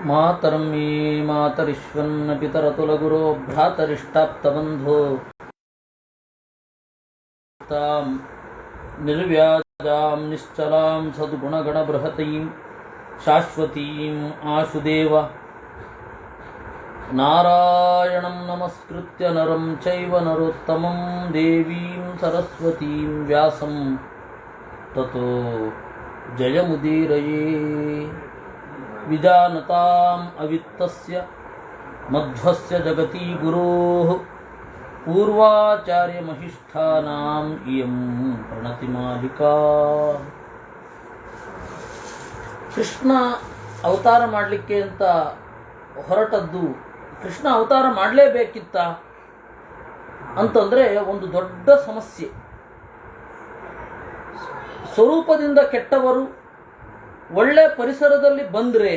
ಮಾತರಂ ಮೇ ಮಾತರಿಶ್ವನ್ನ ಪಿತರತುಲಗುರೋ ಭ್ರಾತರಿಷ್ಟಾಪ್ತಬಂಧೋ ತಾಂ ನಿರ್ವ್ಯಾಜಾಂ ನಿಶ್ಚಲಾಂ ಸದ್ಗುಣಗಣಬೃಹತೀಂ ಶಾಶ್ವತೀಂ ಆಶುದೇವ ನಾರಾಯಣಂ ನಮಸ್ಕೃತ್ಯ ನರಂ ಚೈವ ನರೋತ್ತಮಂ ದೇವೀಂ ಸರಸ್ವತೀಂ ವ್ಯಾಸಂ ತತೋ ಜಯಮುದೀರಯೇ. ವಿಜಾನತಾಂ ಅವಿತ್ತಸ್ಯ ಮಧ್ವಸ್ಯ ಜಗತಿ ಗುರೋಃ ಪೂರ್ವಾಚಾರ್ಯ ಮಹಿಷ್ಠಾನಾಂ ಇಯಂ ಪ್ರಣತಿಮಾಲಿಕಾ. ಕೃಷ್ಣ ಅವತಾರ ಮಾಡಲಿಕ್ಕೆ ಅಂತ ಹೊರಟದ್ದು, ಕೃಷ್ಣ ಅವತಾರ ಮಾಡಲೇಬೇಕಿತ್ತ ಅಂತಂದರೆ ಒಂದು ದೊಡ್ಡ ಸಮಸ್ಯೆ. ಸ್ವರೂಪದಿಂದ ಕೆಟ್ಟವರು ಒಳ್ಳೆ ಪರಿಸರದಲ್ಲಿ ಬಂದರೆ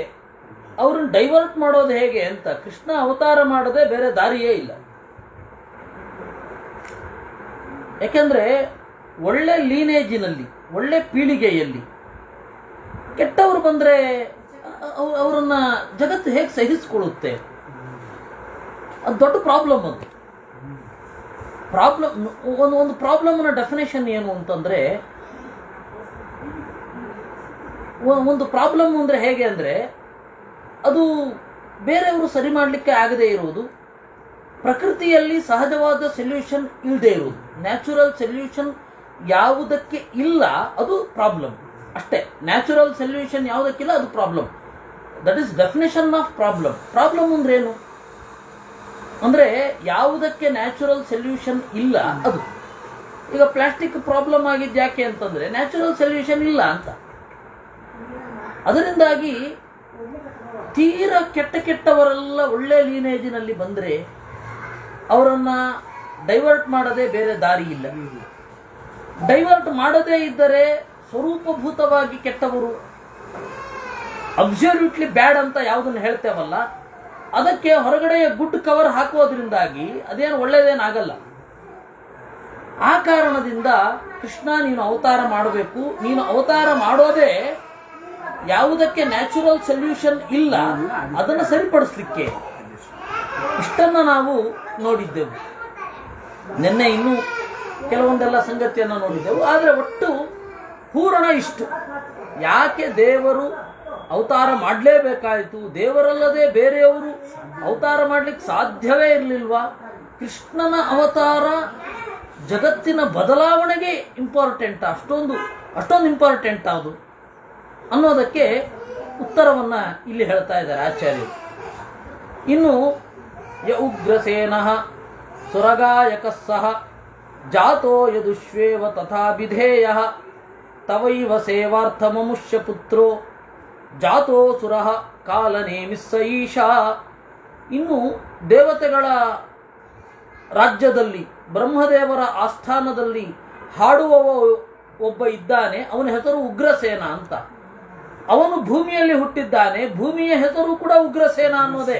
ಅವ್ರನ್ನ ಡೈವರ್ಟ್ ಮಾಡೋದು ಹೇಗೆ ಅಂತ ಕೃಷ್ಣ ಅವತಾರ ಮಾಡದೆ ಬೇರೆ ದಾರಿಯೇ ಇಲ್ಲ. ಯಾಕೆಂದರೆ ಒಳ್ಳೆ ಲೀನೇಜಿನಲ್ಲಿ, ಒಳ್ಳೆ ಪೀಳಿಗೆಯಲ್ಲಿ ಕೆಟ್ಟವರು ಬಂದರೆ ಅವರನ್ನು ಜಗತ್ತು ಹೇಗೆ ಸಹಿಸಿಕೊಳ್ಳುತ್ತೆ? ಅದು ದೊಡ್ಡ ಪ್ರಾಬ್ಲಮ್. ಅದು ಒಂದು ಪ್ರಾಬ್ಲಮ್ನ ಡೆಫಿನೇಷನ್ ಏನು ಅಂತಂದರೆ, ಒಂದು ಪ್ರಾಬ್ಲಮ್ ಅಂದರೆ ಹೇಗೆ ಅಂದರೆ ಅದು ಬೇರೆಯವರು ಸರಿ ಮಾಡಲಿಕ್ಕೆ ಆಗದೇ ಇರುವುದು, ಪ್ರಕೃತಿಯಲ್ಲಿ ಸಹಜವಾದ ಸೊಲ್ಯೂಷನ್ ಇಲ್ಲದೆ ಇರುವುದು. ನ್ಯಾಚುರಲ್ ಸೊಲ್ಯೂಷನ್ ಯಾವುದಕ್ಕೆ ಇಲ್ಲ ಅದು ಪ್ರಾಬ್ಲಮ್ ಅಷ್ಟೇ. ನ್ಯಾಚುರಲ್ ಸೊಲ್ಯೂಷನ್ ಯಾವುದಕ್ಕಿಲ್ಲ ಅದು problem. That is definition of problem. Problem ಅಂದ್ರೆ ಏನು ಅಂದರೆ ಯಾವುದಕ್ಕೆ ನ್ಯಾಚುರಲ್ ಸೊಲ್ಯೂಷನ್ ಇಲ್ಲ ಅದು. ಈಗ ಪ್ಲಾಸ್ಟಿಕ್ ಪ್ರಾಬ್ಲಮ್ ಆಗಿದ್ದು ಯಾಕೆ ಅಂತಂದರೆ ನ್ಯಾಚುರಲ್ ಸೊಲ್ಯೂಷನ್ ಇಲ್ಲ ಅಂತ. ಅದರಿಂದಾಗಿ ತೀರಾ ಕೆಟ್ಟವರೆಲ್ಲ ಒಳ್ಳೆ ಲೀನೇಜಿನಲ್ಲಿ ಬಂದರೆ ಅವರನ್ನು ಡೈವರ್ಟ್ ಮಾಡದೆ ಬೇರೆ ದಾರಿ ಇಲ್ಲ. ಡೈವರ್ಟ್ ಮಾಡದೇ ಇದ್ದರೆ ಸ್ವರೂಪಭೂತವಾಗಿ ಕೆಟ್ಟವರು, ಅಬ್ಸಲ್ಯೂಟ್ಲಿ ಬ್ಯಾಡ್ ಅಂತ ಯಾವುದನ್ನು ಹೇಳ್ತೇವಲ್ಲ, ಅದಕ್ಕೆ ಹೊರಗಡೆಯ ಗುಡ್ ಕವರ್ ಹಾಕೋದ್ರಿಂದಾಗಿ ಅದೇನು ಒಳ್ಳೆಯದೇನಾಗಲ್ಲ. ಆ ಕಾರಣದಿಂದ ಕೃಷ್ಣ ನೀನು ಅವತಾರ ಮಾಡಬೇಕು. ನೀನು ಅವತಾರ ಮಾಡೋದೇ ಯಾವುದಕ್ಕೆ ನ್ಯಾಚುರಲ್ ಸೊಲ್ಯೂಷನ್ ಇಲ್ಲ ಅದನ್ನು ಸರಿಪಡಿಸ್ಲಿಕ್ಕೆ. ಇಷ್ಟನ್ನು ನಾವು ನೋಡಿದ್ದೆವು. ನಿನ್ನೆ ಇನ್ನೂ ಕೆಲವೊಂದೆಲ್ಲ ಸಂಗತಿಯನ್ನು ನೋಡಿದ್ದೆವು. ಆದರೆ ಒಟ್ಟು ಪೂರ್ಣ ಇಷ್ಟು. ಯಾಕೆ ದೇವರು ಅವತಾರ ಮಾಡಲೇಬೇಕಾಯಿತು? ದೇವರಲ್ಲದೆ ಬೇರೆಯವರು ಅವತಾರ ಮಾಡಲಿಕ್ಕೆ ಸಾಧ್ಯವೇ ಇರಲಿಲ್ವಾ? ಕೃಷ್ಣನ ಅವತಾರ ಜಗತ್ತಿನ ಬದಲಾವಣೆಗೆ ಇಂಪಾರ್ಟೆಂಟ್, ಅಷ್ಟೊಂದು ಇಂಪಾರ್ಟೆಂಟ್ ಅದು ಅನ್ನೋದಕ್ಕೆ ಉತ್ತರವನ್ನು ಇಲ್ಲಿ ಹೇಳ್ತಾ ಇದ್ದಾರೆ ಆಚಾರ್ಯರು. ಇನ್ನು ಯ ಉಗ್ರಸೇನಃ ಸುರಗಾಯಕಃ ಸಹ ಜಾತೋ ಯದುಶ್ವೇವ ತಥಾ ವಿಧೇಯಃ ತವೈವ ಸೇವಾರ್ಥಮಮುಷ್ಯ ಪುತ್ರೋ ಜಾತೋ ಸುರಃ ಕಾಲನೇಮಿಸ್ಸ ಈಶಾ. ಇನ್ನು ದೇವತೆಗಳ ರಾಜ್ಯದಲ್ಲಿ ಬ್ರಹ್ಮದೇವರ ಆಸ್ಥಾನದಲ್ಲಿ ಹಾಡುವವ ಒಬ್ಬ ಇದ್ದಾನೆ. ಅವನ ಹೆಸರು ಉಗ್ರಸೇನ ಅಂತ. ಅವನು ಭೂಮಿಯಲ್ಲಿ ಹುಟ್ಟಿದ್ದಾನೆ. ಭೂಮಿಯ ಹೆಸರು ಕೂಡ ಉಗ್ರಸೇನ ಅನ್ನೋದೇ.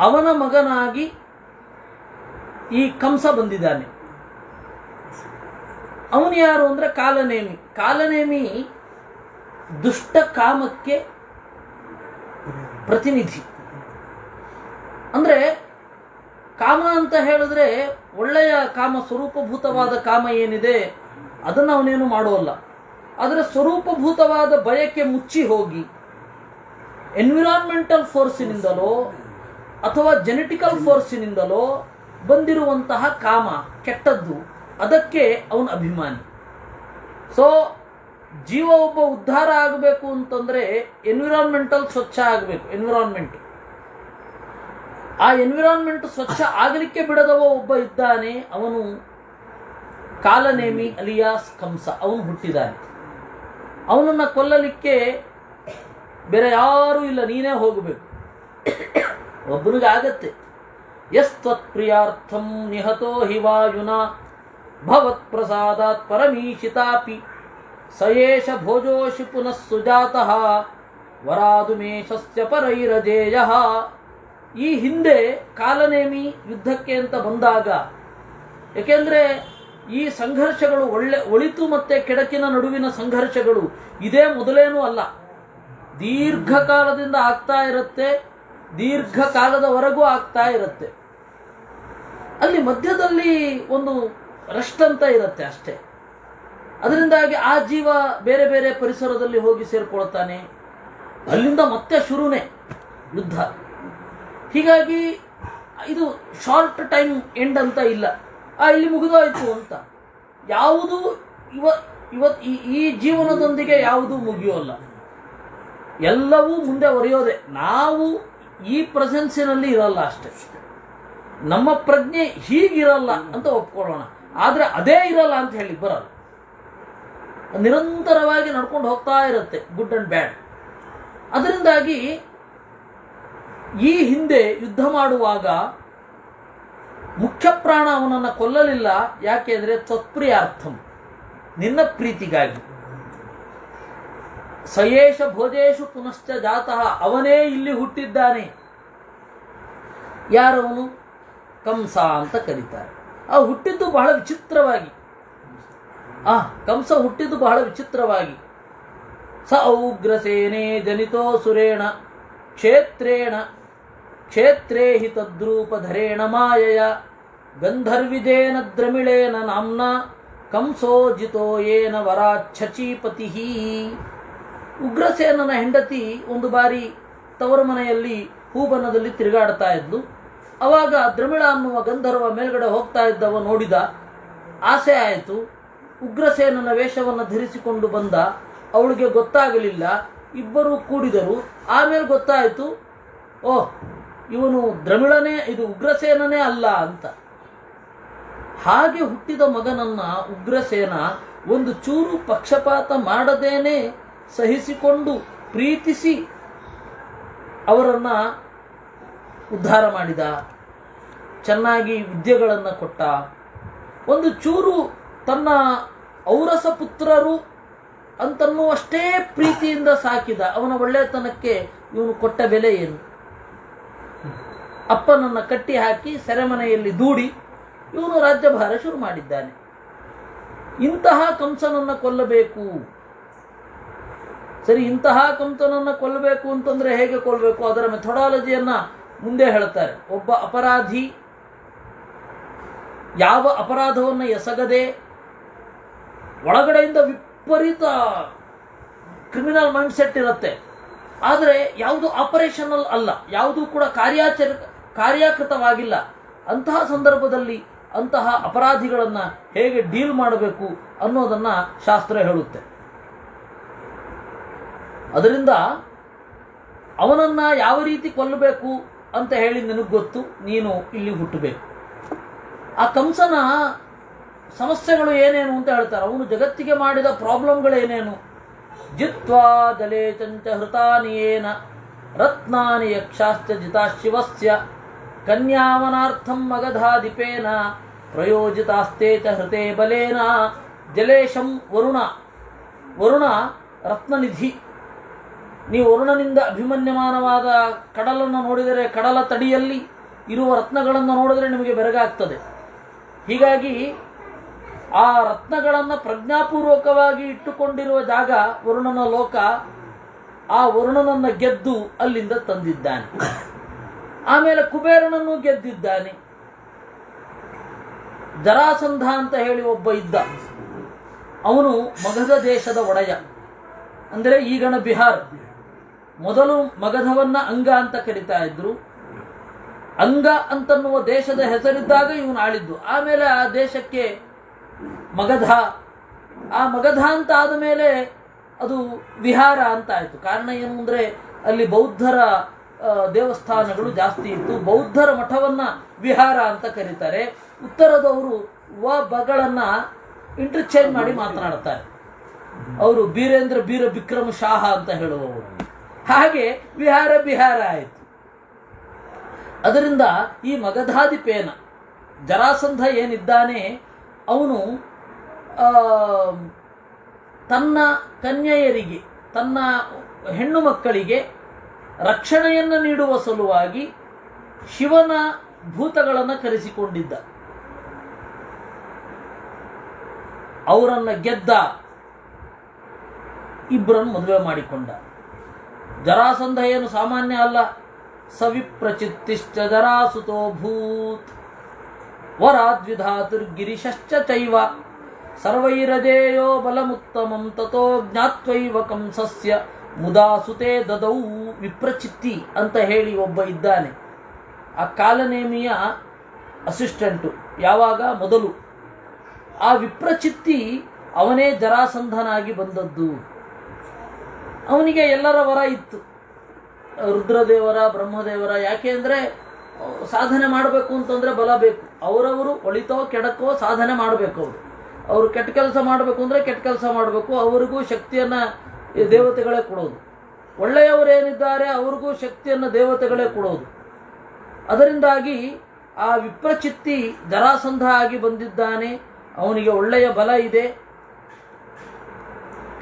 ಅವನ ಮಗನಾಗಿ ಈ ಕಂಸ ಬಂದಿದ್ದಾನೆ. ಅವನು ಯಾರು ಅಂದರೆ ಕಾಲನೇಮಿ. ಕಾಲನೇಮಿ ದುಷ್ಟ ಕಾಮಕ್ಕೆ ಪ್ರತಿನಿಧಿ. ಅಂದರೆ ಕಾಮ ಅಂತ ಹೇಳಿದ್ರೆ ಒಳ್ಳೆಯ ಕಾಮ, ಸ್ವರೂಪಭೂತವಾದ ಕಾಮ ಏನಿದೆ ಅದನ್ನು ಅವನೇನು ಮಾಡೋಲ್ಲ. ಆದರೆ ಸ್ವರೂಪಭೂತವಾದ ಬಯಕೆ ಮುಚ್ಚಿ ಹೋಗಿ ಎನ್ವಿರಾನ್ಮೆಂಟಲ್ ಫೋರ್ಸಿನಿಂದಲೋ ಅಥವಾ ಜೆನೆಟಿಕಲ್ ಫೋರ್ಸಿನಿಂದಲೋ ಬಂದಿರುವಂತಹ ಕಾಮ ಕೆಟ್ಟದ್ದು, ಅದಕ್ಕೆ ಅವನ ಅಭಿಮಾನಿ. ಸೊ ಜೀವ ಒಬ್ಬ ಉದ್ಧಾರ ಆಗಬೇಕು ಅಂತಂದರೆ ಎನ್ವಿರಾನ್ಮೆಂಟಲ್ ಸ್ವಚ್ಛ ಆಗಬೇಕು. ಆ ಎನ್ವಿರಾನ್ಮೆಂಟ್ ಸ್ವಚ್ಛ ಆಗಲಿಕ್ಕೆ ಬಿಡದವ ಒಬ್ಬ ಇದ್ದಾನೆ. ಅವನು ಕಾಲನೇಮಿ ಅಲಿಯಾಸ್ ಕಂಸ. ಅವನು ಹುಟ್ಟಿದ್ದಾನೆ. ಅವನನ್ನು ಕೊಲ್ಲಲಿಕ್ಕೆ ಬೇರೆ ಯಾರೂ ಇಲ್ಲ, ನೀನೇ ಹೋಗಬೇಕು. ಒಬ್ಬನಿಗೆ ಆಗತ್ತೆ. ಯಸ್ತ್ವತ್ಪ್ರಿಯಾರ್ಥಂ ನಿಹತೋ ಹಿ ವಾಯುನಾ ಭವತ್ ಪ್ರಸಾದಾತ್ ಪರಮೀಶಿತಾಪಿ ಸಯೇಷ ಭೋಜೋಷಿ ಪುನಃ ಸುಜಾತಃ ವರಾದುಮೇಷಸ್ಯ ಪರೈರಜೇಯಃ. ಈ ಹಿಂದೆ ಕಾಲನೇಮಿ ಯುದ್ಧಕ್ಕೆ ಅಂತ ಬಂದಾಗ, ಏಕೆಂದರೆ ಈ ಸಂಘರ್ಷಗಳು ಒಳಿತು ಮತ್ತು ಕೆಡಕಿನ ನಡುವಿನ ಸಂಘರ್ಷಗಳು ಇದೇ ಮೊದಲೇನೂ ಅಲ್ಲ. ದೀರ್ಘಕಾಲದಿಂದ ಆಗ್ತಾ ಇರುತ್ತೆ, ದೀರ್ಘಕಾಲದವರೆಗೂ ಆಗ್ತಾ ಇರುತ್ತೆ. ಅಲ್ಲಿ ಮಧ್ಯದಲ್ಲಿ ಒಂದು ರೆಸ್ಟ್ ಅಂತ ಇರುತ್ತೆ ಅಷ್ಟೇ. ಅದರಿಂದಾಗಿ ಆ ಜೀವ ಬೇರೆ ಬೇರೆ ಪರಿಸರದಲ್ಲಿ ಹೋಗಿ ಸೇರ್ಕೊಳ್ತಾನೆ, ಅಲ್ಲಿಂದ ಮತ್ತೆ ಶುರುನೇ ಯುದ್ಧ. ಹೀಗಾಗಿ ಇದು ಶಾರ್ಟ್ ಟೈಮ್ ಎಂಡ್ ಅಂತ ಇಲ್ಲ, ಇಲ್ಲಿ ಮುಗಿದೋಯ್ತು ಅಂತ. ಯಾವುದು ಈ ಜೀವನದೊಂದಿಗೆ ಯಾವುದೂ ಮುಗಿಯೋಲ್ಲ, ಎಲ್ಲವೂ ಮುಂದೆ ಒರೆಯೋದೆ. ನಾವು ಈ ಪ್ರೆಸೆನ್ಸಿನಲ್ಲಿ ಇರಲ್ಲ ಅಷ್ಟೇ. ನಮ್ಮ ಪ್ರಜ್ಞೆ ಹೀಗಿರಲ್ಲ ಅಂತ ಒಪ್ಕೊಳ್ಳೋಣ, ಆದರೆ ಅದೇ ಇರಲ್ಲ ಅಂತ ಹೇಳಿ ಬರಲ್ಲ. ನಿರಂತರವಾಗಿ ನಡ್ಕೊಂಡು ಹೋಗ್ತಾ ಇರುತ್ತೆ, ಗುಡ್ ಅಂಡ್ ಬ್ಯಾಡ್. ಅದರಿಂದಾಗಿ ಈ ಹಿಂದೆ ಯುದ್ಧ ಮಾಡುವಾಗ ಮುಖ್ಯ ಪ್ರಾಣ ಅವನನ್ನು ಕೊಲ್ಲಲಿಲ್ಲ. ಯಾಕೆ ಅಂದರೆ ತ್ವತ್ಪ್ರಿಯಾರ್ಥಂ, ನಿನ್ನ ಪ್ರೀತಿಗಾಗಿ. ಸಯೇಷ ಭೋಜೇಶು ಪುನಶ್ಚ ಜಾತಃ, ಅವನೇ ಇಲ್ಲಿ ಹುಟ್ಟಿದ್ದಾನೆ. ಯಾರವನು? ಕಂಸ ಅಂತ ಕರೀತಾರೆ. ಆ ಹುಟ್ಟಿದ್ದು ಬಹಳ ವಿಚಿತ್ರವಾಗಿ. ಕಂಸ ಹುಟ್ಟಿದ್ದು ಬಹಳ ವಿಚಿತ್ರವಾಗಿ. ಸ ಔಗ್ರಸೇನೆ ಜನಿತೋ ಸುರೇಣ ಕ್ಷೇತ್ರೇ ಹಿ ತದ್ರೂಪಧರೇಣ ಮಾಯಯ ಗಂಧರ್ವಿಜೇನ ದ್ರಮಿಳೇನ ನಾಮ್ನ ಕಂಸೋ ಜಿತೋ ಯೇನ ವರಾಚ್ಛಚೀಪತಿ. ಉಗ್ರಸೇನನ ಹೆಂಡತಿ ಒಂದು ಬಾರಿ ತವರ ಮನೆಯಲ್ಲಿ ಹೂಬನದಲ್ಲಿ ತಿರುಗಾಡ್ತಾ ಇದ್ಲು. ಅವಾಗ ದ್ರಮಿಳ ಅನ್ನುವ ಗಂಧರ್ವ ಮೇಲ್ಗಡೆ ಹೋಗ್ತಾ ಇದ್ದವ ನೋಡಿದ, ಆಸೆ ಆಯಿತು. ಉಗ್ರಸೇನನ ವೇಷವನ್ನು ಧರಿಸಿಕೊಂಡು ಬಂದ. ಅವಳಿಗೆ ಗೊತ್ತಾಗಲಿಲ್ಲ, ಇಬ್ಬರೂ ಕೂಡಿದರು. ಆಮೇಲೆ ಗೊತ್ತಾಯಿತು, ಓಹ್ ಇವನು ದ್ರಮಿಳನೇ, ಇದು ಉಗ್ರಸೇನನೇ ಅಲ್ಲ ಅಂತ. ಹಾಗೆ ಹುಟ್ಟಿದ ಮಗನನ್ನ ಉಗ್ರಸೇನ ಒಂದು ಚೂರು ಪಕ್ಷಪಾತ ಮಾಡದೇನೆ ಸಹಿಸಿಕೊಂಡು ಪ್ರೀತಿಸಿ ಅವರನ್ನು ಉದ್ಧಾರ ಮಾಡಿದ, ಚೆನ್ನಾಗಿ ವಿದ್ಯೆಗಳನ್ನು ಕೊಟ್ಟ. ಒಂದು ಚೂರು ತನ್ನ ಔರಸ ಪುತ್ರರು ಅಂತನ್ನುವಷ್ಟೇ ಪ್ರೀತಿಯಿಂದ ಸಾಕಿದ. ಅವನ ಒಳ್ಳೆತನಕ್ಕೆ ಇವನು ಕೊಟ್ಟ ಬೆಲೆ ಏನು? ಅಪ್ಪನನ್ನು ಕಟ್ಟಿ ಹಾಕಿ ಸೆರೆಮನೆಯಲ್ಲಿ ದೂಡಿ ಇವನು ರಾಜ್ಯಭಾರ ಶುರು ಮಾಡಿದ್ದಾನೆ. ಇಂತಹ ಕಂಸನನ್ನು ಕೊಲ್ಲಬೇಕು. ಸರಿ, ಇಂತಹ ಕಂಸನನ್ನು ಕೊಲ್ಲಬೇಕು ಅಂತಂದ್ರೆ ಹೇಗೆ ಕೊಲ್ಲಬೇಕು? ಅದರ ಮೆಥಡಾಲಜಿಯನ್ನ ಮುಂದೆ ಹೇಳ್ತಾರೆ. ಒಬ್ಬ ಅಪರಾಧಿ ಯಾವ ಅಪರಾಧವನ್ನು ಎಸಗದೆ ಒಳಗಡೆಯಿಂದ ವಿಪರೀತ ಕ್ರಿಮಿನಲ್ ಮೈಂಡ್ ಸೆಟ್ ಇರುತ್ತೆ, ಆದರೆ ಯಾವುದು ಆಪರೇಷನಲ್ ಅಲ್ಲ, ಯಾವುದೂ ಕೂಡ ಕಾರ್ಯಕೃತವಾಗಿಲ್ಲ. ಅಂತಹ ಸಂದರ್ಭದಲ್ಲಿ ಅಂತಹ ಅಪರಾಧಿಗಳನ್ನು ಹೇಗೆ ಡೀಲ್ ಮಾಡಬೇಕು ಅನ್ನೋದನ್ನು ಶಾಸ್ತ್ರ ಹೇಳುತ್ತೆ. ಅದರಿಂದ ಅವನನ್ನು ಯಾವ ರೀತಿ ಕೊಲ್ಲಬೇಕು ಅಂತ ಹೇಳಿ ನಿನಗೆ ಗೊತ್ತು, ನೀನು ಇಲ್ಲಿ ಹುಟ್ಟಬೇಕು. ಆ ಕಂಸನ ಸಮಸ್ಯೆಗಳು ಏನೇನು ಅಂತ ಹೇಳ್ತಾರೆ. ಅವನು ಜಗತ್ತಿಗೆ ಮಾಡಿದ ಪ್ರಾಬ್ಲಮ್ಗಳೇನೇನು? ಜಿತ್ವಾ ಜಲೇ ಚಂಚ ಹೃತಾನಿಯೇನ ರತ್ನಾನಿ ಯಕ್ಷಾಶ್ಚ ಜಿತಾ ಶಿವಸ್ಯ ಕನ್ಯಾವನಾರ್ಥಂ ಮಗಧಾಧಿಪೇನ ಪ್ರಯೋಜಿತಾಸ್ತೆ ಚ ಹೃತೆ ಬಲೇನ. ಜಲೇಶಂ ವರುಣ ರತ್ನನಿಧಿ. ನೀವು ವರುಣನಿಂದ ಅಭಿಮನ್ಯಮಾನವಾದ ಕಡಲನ್ನು ನೋಡಿದರೆ, ಕಡಲ ತಡಿಯಲ್ಲಿ ಇರುವ ರತ್ನಗಳನ್ನು ನೋಡಿದರೆ ನಿಮಗೆ ಬೆರಗಾಗ್ತದೆ. ಹೀಗಾಗಿ ಆ ರತ್ನಗಳನ್ನು ಪ್ರಜ್ಞಾಪೂರ್ವಕವಾಗಿ ಇಟ್ಟುಕೊಂಡಿರುವ ಜಾಗ ವರುಣನ ಲೋಕ. ಆ ವರುಣನನ್ನು ಗೆದ್ದು ಅಲ್ಲಿಂದ ತಂದಿದ್ದಾನೆ. ಆಮೇಲೆ ಕುಬೇರನನ್ನು ಗೆದ್ದಿದ್ದಾನೆ. ಜರಾಸಂಧ ಅಂತ ಹೇಳಿ ಒಬ್ಬ ಇದ್ದ, ಅವನು ಮಗಧ ದೇಶದ ಒಡೆಯ, ಅಂದರೆ ಈಗಣ ಬಿಹಾರ್. ಮೊದಲು ಮಗಧವನ್ನ ಅಂಗ ಅಂತ ಕರಿತಾ ಇದ್ರು. ಅಂಗ ಅಂತನ್ನುವ ದೇಶದ ಹೆಸರಿದ್ದಾಗ ಇವನು ಆಳಿದ್ದು. ಆಮೇಲೆ ಆ ದೇಶಕ್ಕೆ ಮಗಧ, ಆ ಮಗಧ ಅಂತ ಆದ ಮೇಲೆ ಅದು ವಿಹಾರ ಅಂತ ಆಯಿತು. ಕಾರಣ ಏನು ಅಂದರೆ ಅಲ್ಲಿ ಬೌದ್ಧರ ದೇವಸ್ಥಾನಗಳು ಜಾಸ್ತಿ ಇತ್ತು. ಬೌದ್ಧರ ಮಠವನ್ನ ವಿಹಾರ ಅಂತ ಕರೀತಾರೆ. ಉತ್ತರದವರು ಬಗಳನ್ನು ಇಂಟರ್ಚೇಂಜ್ ಮಾಡಿ ಮಾತನಾಡ್ತಾರೆ. ಅವರು ಬೀರೇಂದ್ರ ಬೀರ ಬಿಕ್ರಮ ಶಾಹ ಅಂತ ಹೇಳುವವರು. ಹಾಗೆ ವಿಹಾರ ಬಿಹಾರ ಆಯಿತು. ಅದರಿಂದ ಈ ಮಗಧಾಧಿಪೇನ ಜರಾಸಂಧ ಏನಿದ್ದಾನೆ, ಅವನು ತನ್ನ ಕನ್ಯೆಯರಿಗೆ, ತನ್ನ ಹೆಣ್ಣು ಮಕ್ಕಳಿಗೆ ರಕ್ಷಣೆಯನ್ನು ನೀಡುವ ಸಲುವಾಗಿ ಶಿವನ ಭೂತಗಳನ್ನು ಕರೆಸಿಕೊಂಡಿದ್ದ. ಅವರನ್ನು ಗೆದ್ದ, ಇಬ್ಬರನ್ನು ಮದುವೆ ಮಾಡಿಕೊಂಡ. ಜರಾಸಂಧ ಏನು ಸಾಮಾನ್ಯ ಅಲ್ಲ. ಸವಿಪ್ರಚಿತ್ತಿಶ್ಚ ಜರಾಸುತೋ ಭೂತ್ ವರಾದ್ವಿಧಾತುರ್ಗಿರಿಶ್ಚ ಚೈವ ಸರ್ವೈರಜೇಯೋ ಬಲಮುತ್ತಮಂ ತಥೋ ಜ್ಞಾತ್ವೈವ ಕಂಸಸ್ಯ ಮುದಾಸುತೆ ದದೌ. ವಿಪ್ರಚಿತ್ತಿ ಅಂತ ಹೇಳಿ ಒಬ್ಬ ಇದ್ದಾನೆ, ಆ ಕಾಲನೇಮಿಯ ಅಸಿಸ್ಟೆಂಟು. ಯಾವಾಗ? ಮೊದಲು. ಆ ವಿಪ್ರಚಿತ್ತಿ ಅವನೇ ಜರಾಸಂಧನಾಗಿ ಬಂದದ್ದು. ಅವನಿಗೆ ಎಲ್ಲರ ವರ ಇತ್ತು, ರುದ್ರದೇವರ, ಬ್ರಹ್ಮದೇವರ. ಯಾಕೆ ಅಂದರೆ ಸಾಧನೆ ಮಾಡಬೇಕು ಅಂತಂದರೆ ಬಲ ಬೇಕು. ಅವರವರು ಒಳಿತೋ ಕೆಡಕೋ ಸಾಧನೆ ಮಾಡಬೇಕು. ಅವರು ಕೆಟ್ಟ ಕೆಲಸ ಮಾಡಬೇಕು ಅಂದರೆ ಕೆಟ್ಟ ಕೆಲಸ ಮಾಡಬೇಕು. ಅವರಿಗೂ ಶಕ್ತಿಯನ್ನು ದೇವತೆಗಳೇ ಕೊಡೋದು. ಒಳ್ಳೆಯವರೇನಿದ್ದಾರೆ ಅವ್ರಿಗೂ ಶಕ್ತಿಯನ್ನು ದೇವತೆಗಳೇ ಕೊಡೋದು. ಅದರಿಂದಾಗಿ ಆ ವಿಪ್ರಚಿತ್ತಿ ಜರಾಸಂಧ ಆಗಿ ಬಂದಿದ್ದಾನೆ. ಅವನಿಗೆ ಒಳ್ಳೆಯ ಬಲ ಇದೆ.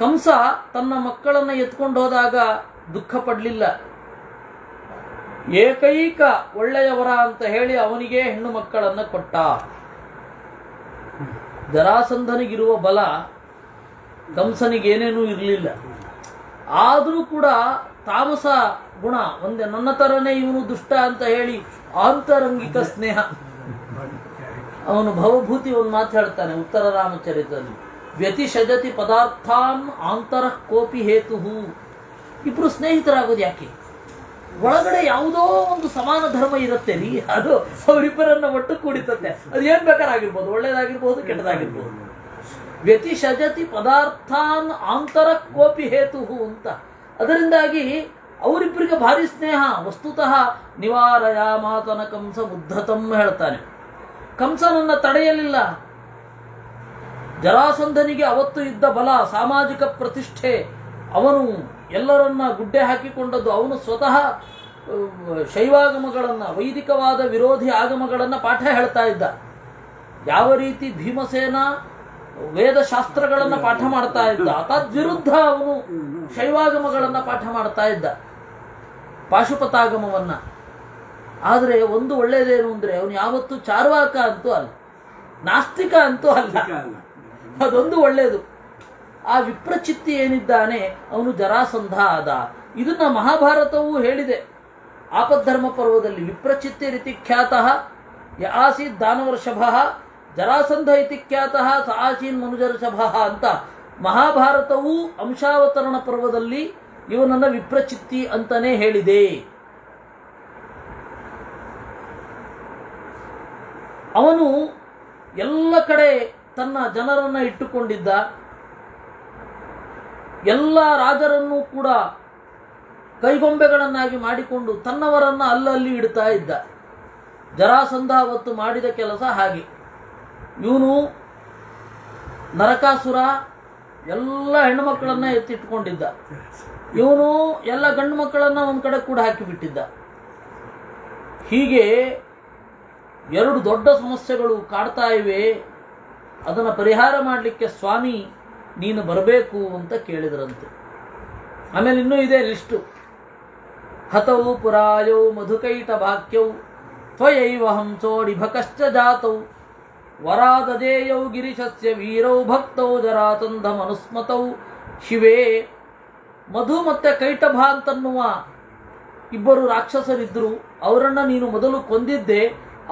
ಕಂಸ ತನ್ನ ಮಕ್ಕಳನ್ನು ಎತ್ಕೊಂಡು ಹೋದಾಗ ದುಃಖ ಪಡಲಿಲ್ಲ. ಏಕೈಕ ಒಳ್ಳೆಯವರ ಅಂತ ಹೇಳಿ ಅವನಿಗೆ ಹೆಣ್ಣು ಮಕ್ಕಳನ್ನು ಕೊಟ್ಟ. ಜರಾಸಂಧನಿಗಿರುವ ಬಲ ಕಂಸನಿಗೇನೇನೂ ಇರಲಿಲ್ಲ. ಆದರೂ ಕೂಡ ತಾಮಸ ಗುಣ ಒಂದೇ, ನನ್ನ ಥರನೇ ಇವನು ದುಷ್ಟ ಅಂತ ಹೇಳಿ ಆಂತರಂಗಿಕ ಸ್ನೇಹ. ಅವನು ಭವಭೂತಿ ಒಂದು ಮಾತು ಹೇಳ್ತಾನೆ ಉತ್ತರ ರಾಮಚರಿತದಲ್ಲಿ, ವ್ಯತಿಷಜತಿ ಪದಾರ್ಥಾನ್ ಆಂತರಃ ಕೋಪಿ ಹೇತು. ಇಬ್ರು ಸ್ನೇಹಿತರಾಗೋದು ಯಾಕೆ? ಒಳಗಡೆ ಯಾವುದೋ ಒಂದು ಸಮಾನ ಧರ್ಮ ಇರುತ್ತೆ ರೀ, ಅದು ಅವರಿಬ್ಬರನ್ನ ಒಟ್ಟು ಕೂಡಿತತ್ತೆ. ಅದು ಏನ್ ಬೇಕಾರಾಗಿರ್ಬೋದು, ಒಳ್ಳೇದಾಗಿರ್ಬೋದು, ಕೆಟ್ಟದಾಗಿರ್ಬೋದು. ವ್ಯತಿಷಜತಿ ಪದಾರ್ಥಾನ್ ಆಂತರ ಕೋಪಿ ಹೇತು ಅಂತ. ಅದರಿಂದಾಗಿ ಅವರಿಬ್ಬರಿಗೆ ಭಾರಿ ಸ್ನೇಹ. ವಸ್ತುತಃ ನಿವಾರಯ ಮಾತನ ಕಂಸ ಬುದ್ಧತಂ ಹೇಳ್ತಾನೆ. ಕಂಸನನ್ನ ತಡೆಯಲಿಲ್ಲ. ಜರಾಸಂಧನಿಗೆ ಅವತ್ತು ಇದ್ದ ಬಲ, ಸಾಮಾಜಿಕ ಪ್ರತಿಷ್ಠೆ, ಅವನು ಎಲ್ಲರನ್ನ ಗುಡ್ಡೆ ಹಾಕಿಕೊಂಡದ್ದು. ಅವನು ಸ್ವತಃ ಶೈವಾಗಮಗಳನ್ನು, ವೈದಿಕವಾದ ವಿರೋಧಿ ಆಗಮಗಳನ್ನು ಪಾಠ ಹೇಳ್ತಾ ಇದ್ದ. ಯಾವ ರೀತಿ ಭೀಮಸೇನ ವೇದಶಾಸ್ತ್ರಗಳನ್ನು ಪಾಠ ಮಾಡ್ತಾ ಇದ್ದ, ತದ್ವಿರುದ್ಧ ಅವನು ಶೈವಾಗಮಗಳನ್ನು ಪಾಠ ಮಾಡ್ತಾ ಇದ್ದ, ಪಾಶುಪತಾಗಮವನ್ನ. ಆದರೆ ಒಂದು ಒಳ್ಳೆಯದೇನು ಅಂದರೆ ಅವನು ಯಾವತ್ತೂ ಚಾರ್ವಾಕ ಅಂತೂ ಅಲ್ಲ, ನಾಸ್ತಿಕ ಅಂತೂ ಅಲ್ಲ. ಅದೊಂದು ಒಳ್ಳೆಯದು. ಆ ವಿಪ್ರಚಿತ್ತಿ ಏನಿದ್ದಾನೆ ಅವನು ಜರಾಸಂಧ ಆದ. ಇದನ್ನ ಮಹಾಭಾರತವೂ ಹೇಳಿದೆ ಆಪದ್ಧರ್ಮ ಪರ್ವದಲ್ಲಿ. ವಿಪ್ರಚಿತ್ತಿ ರೀತಿ ಖ್ಯಾತಃ ಯ ಆಸೀತ್ ದಾನವರ್ಷಭ ಜರಾಸಂಧ ಇತಿ ಖ್ಯಾತಃ ಸ ಆಸೀನ್ ಮನುಜರ್ಷಭ ಅಂತ ಮಹಾಭಾರತವೂ ಅಂಶಾವತರಣ ಪರ್ವದಲ್ಲಿ ಇವನನ್ನ ವಿಪ್ರಚಿತ್ತಿ ಅಂತಾನೆ ಹೇಳಿದೆ. ಅವನು ಎಲ್ಲ ಕಡೆ ತನ್ನ ಜನರನ್ನ ಇಟ್ಟುಕೊಂಡಿದ್ದ. ಎಲ್ಲ ರಾಜರನ್ನೂ ಕೂಡ ಕೈಗೊಂಬೆಗಳನ್ನಾಗಿ ಮಾಡಿಕೊಂಡು ತನ್ನವರನ್ನ ಅಲ್ಲಲ್ಲಿ ಇಡ್ತಾ ಇದ್ದ. ಜರಾಸಂಧ ಅವತ್ತು ಮಾಡಿದ ಕೆಲಸ ಹಾಗೆ. ಇವನು ನರಕಾಸುರ ಎಲ್ಲ ಹೆಣ್ಣು ಮಕ್ಕಳನ್ನ ಎತ್ತಿಟ್ಕೊಂಡಿದ್ದ. ಇವನು ಎಲ್ಲ ಗಂಡು ಮಕ್ಕಳನ್ನ ಒಂದು ಕಡೆ ಕೂಡ ಹಾಕಿಬಿಟ್ಟಿದ್ದ. ಹೀಗೆ ಎರಡು ದೊಡ್ಡ ಸಮಸ್ಯೆಗಳು ಕಾಡ್ತಾ ಇವೆ. ಅದನ್ನು ಪರಿಹಾರ ಮಾಡಲಿಕ್ಕೆ ಸ್ವಾಮಿ ನೀನು ಬರಬೇಕು ಅಂತ ಕೇಳಿದ್ರಂತೆ. ಆಮೇಲೆ ಇನ್ನೂ ಇದೆ ಲಿಸ್ಟು. ಹತೌ ಪುರಾಯೌ ಮಧುಕೈಟ ಭಾಕ್ಯೌ ತ್ವಯೈವ ಹಂಸೋಡಿಭಕಶ್ಚ ಜಾತೌ ವರಾದಜೇಯೌ ಗಿರಿಶಸ್ಯ ವೀರೌ ಭಕ್ತೌ ಜರಾಸಂಧ ಮನುಸ್ಮತೌ ಶಿವೇ. ಮಧು ಮತ್ತೆ ಕೈಟಭ ಅಂತನ್ನುವ ಇಬ್ಬರು ರಾಕ್ಷಸರಿದ್ದರು. ಅವರನ್ನು ನೀನು ಮೊದಲು ಕೊಂದಿದ್ದೆ.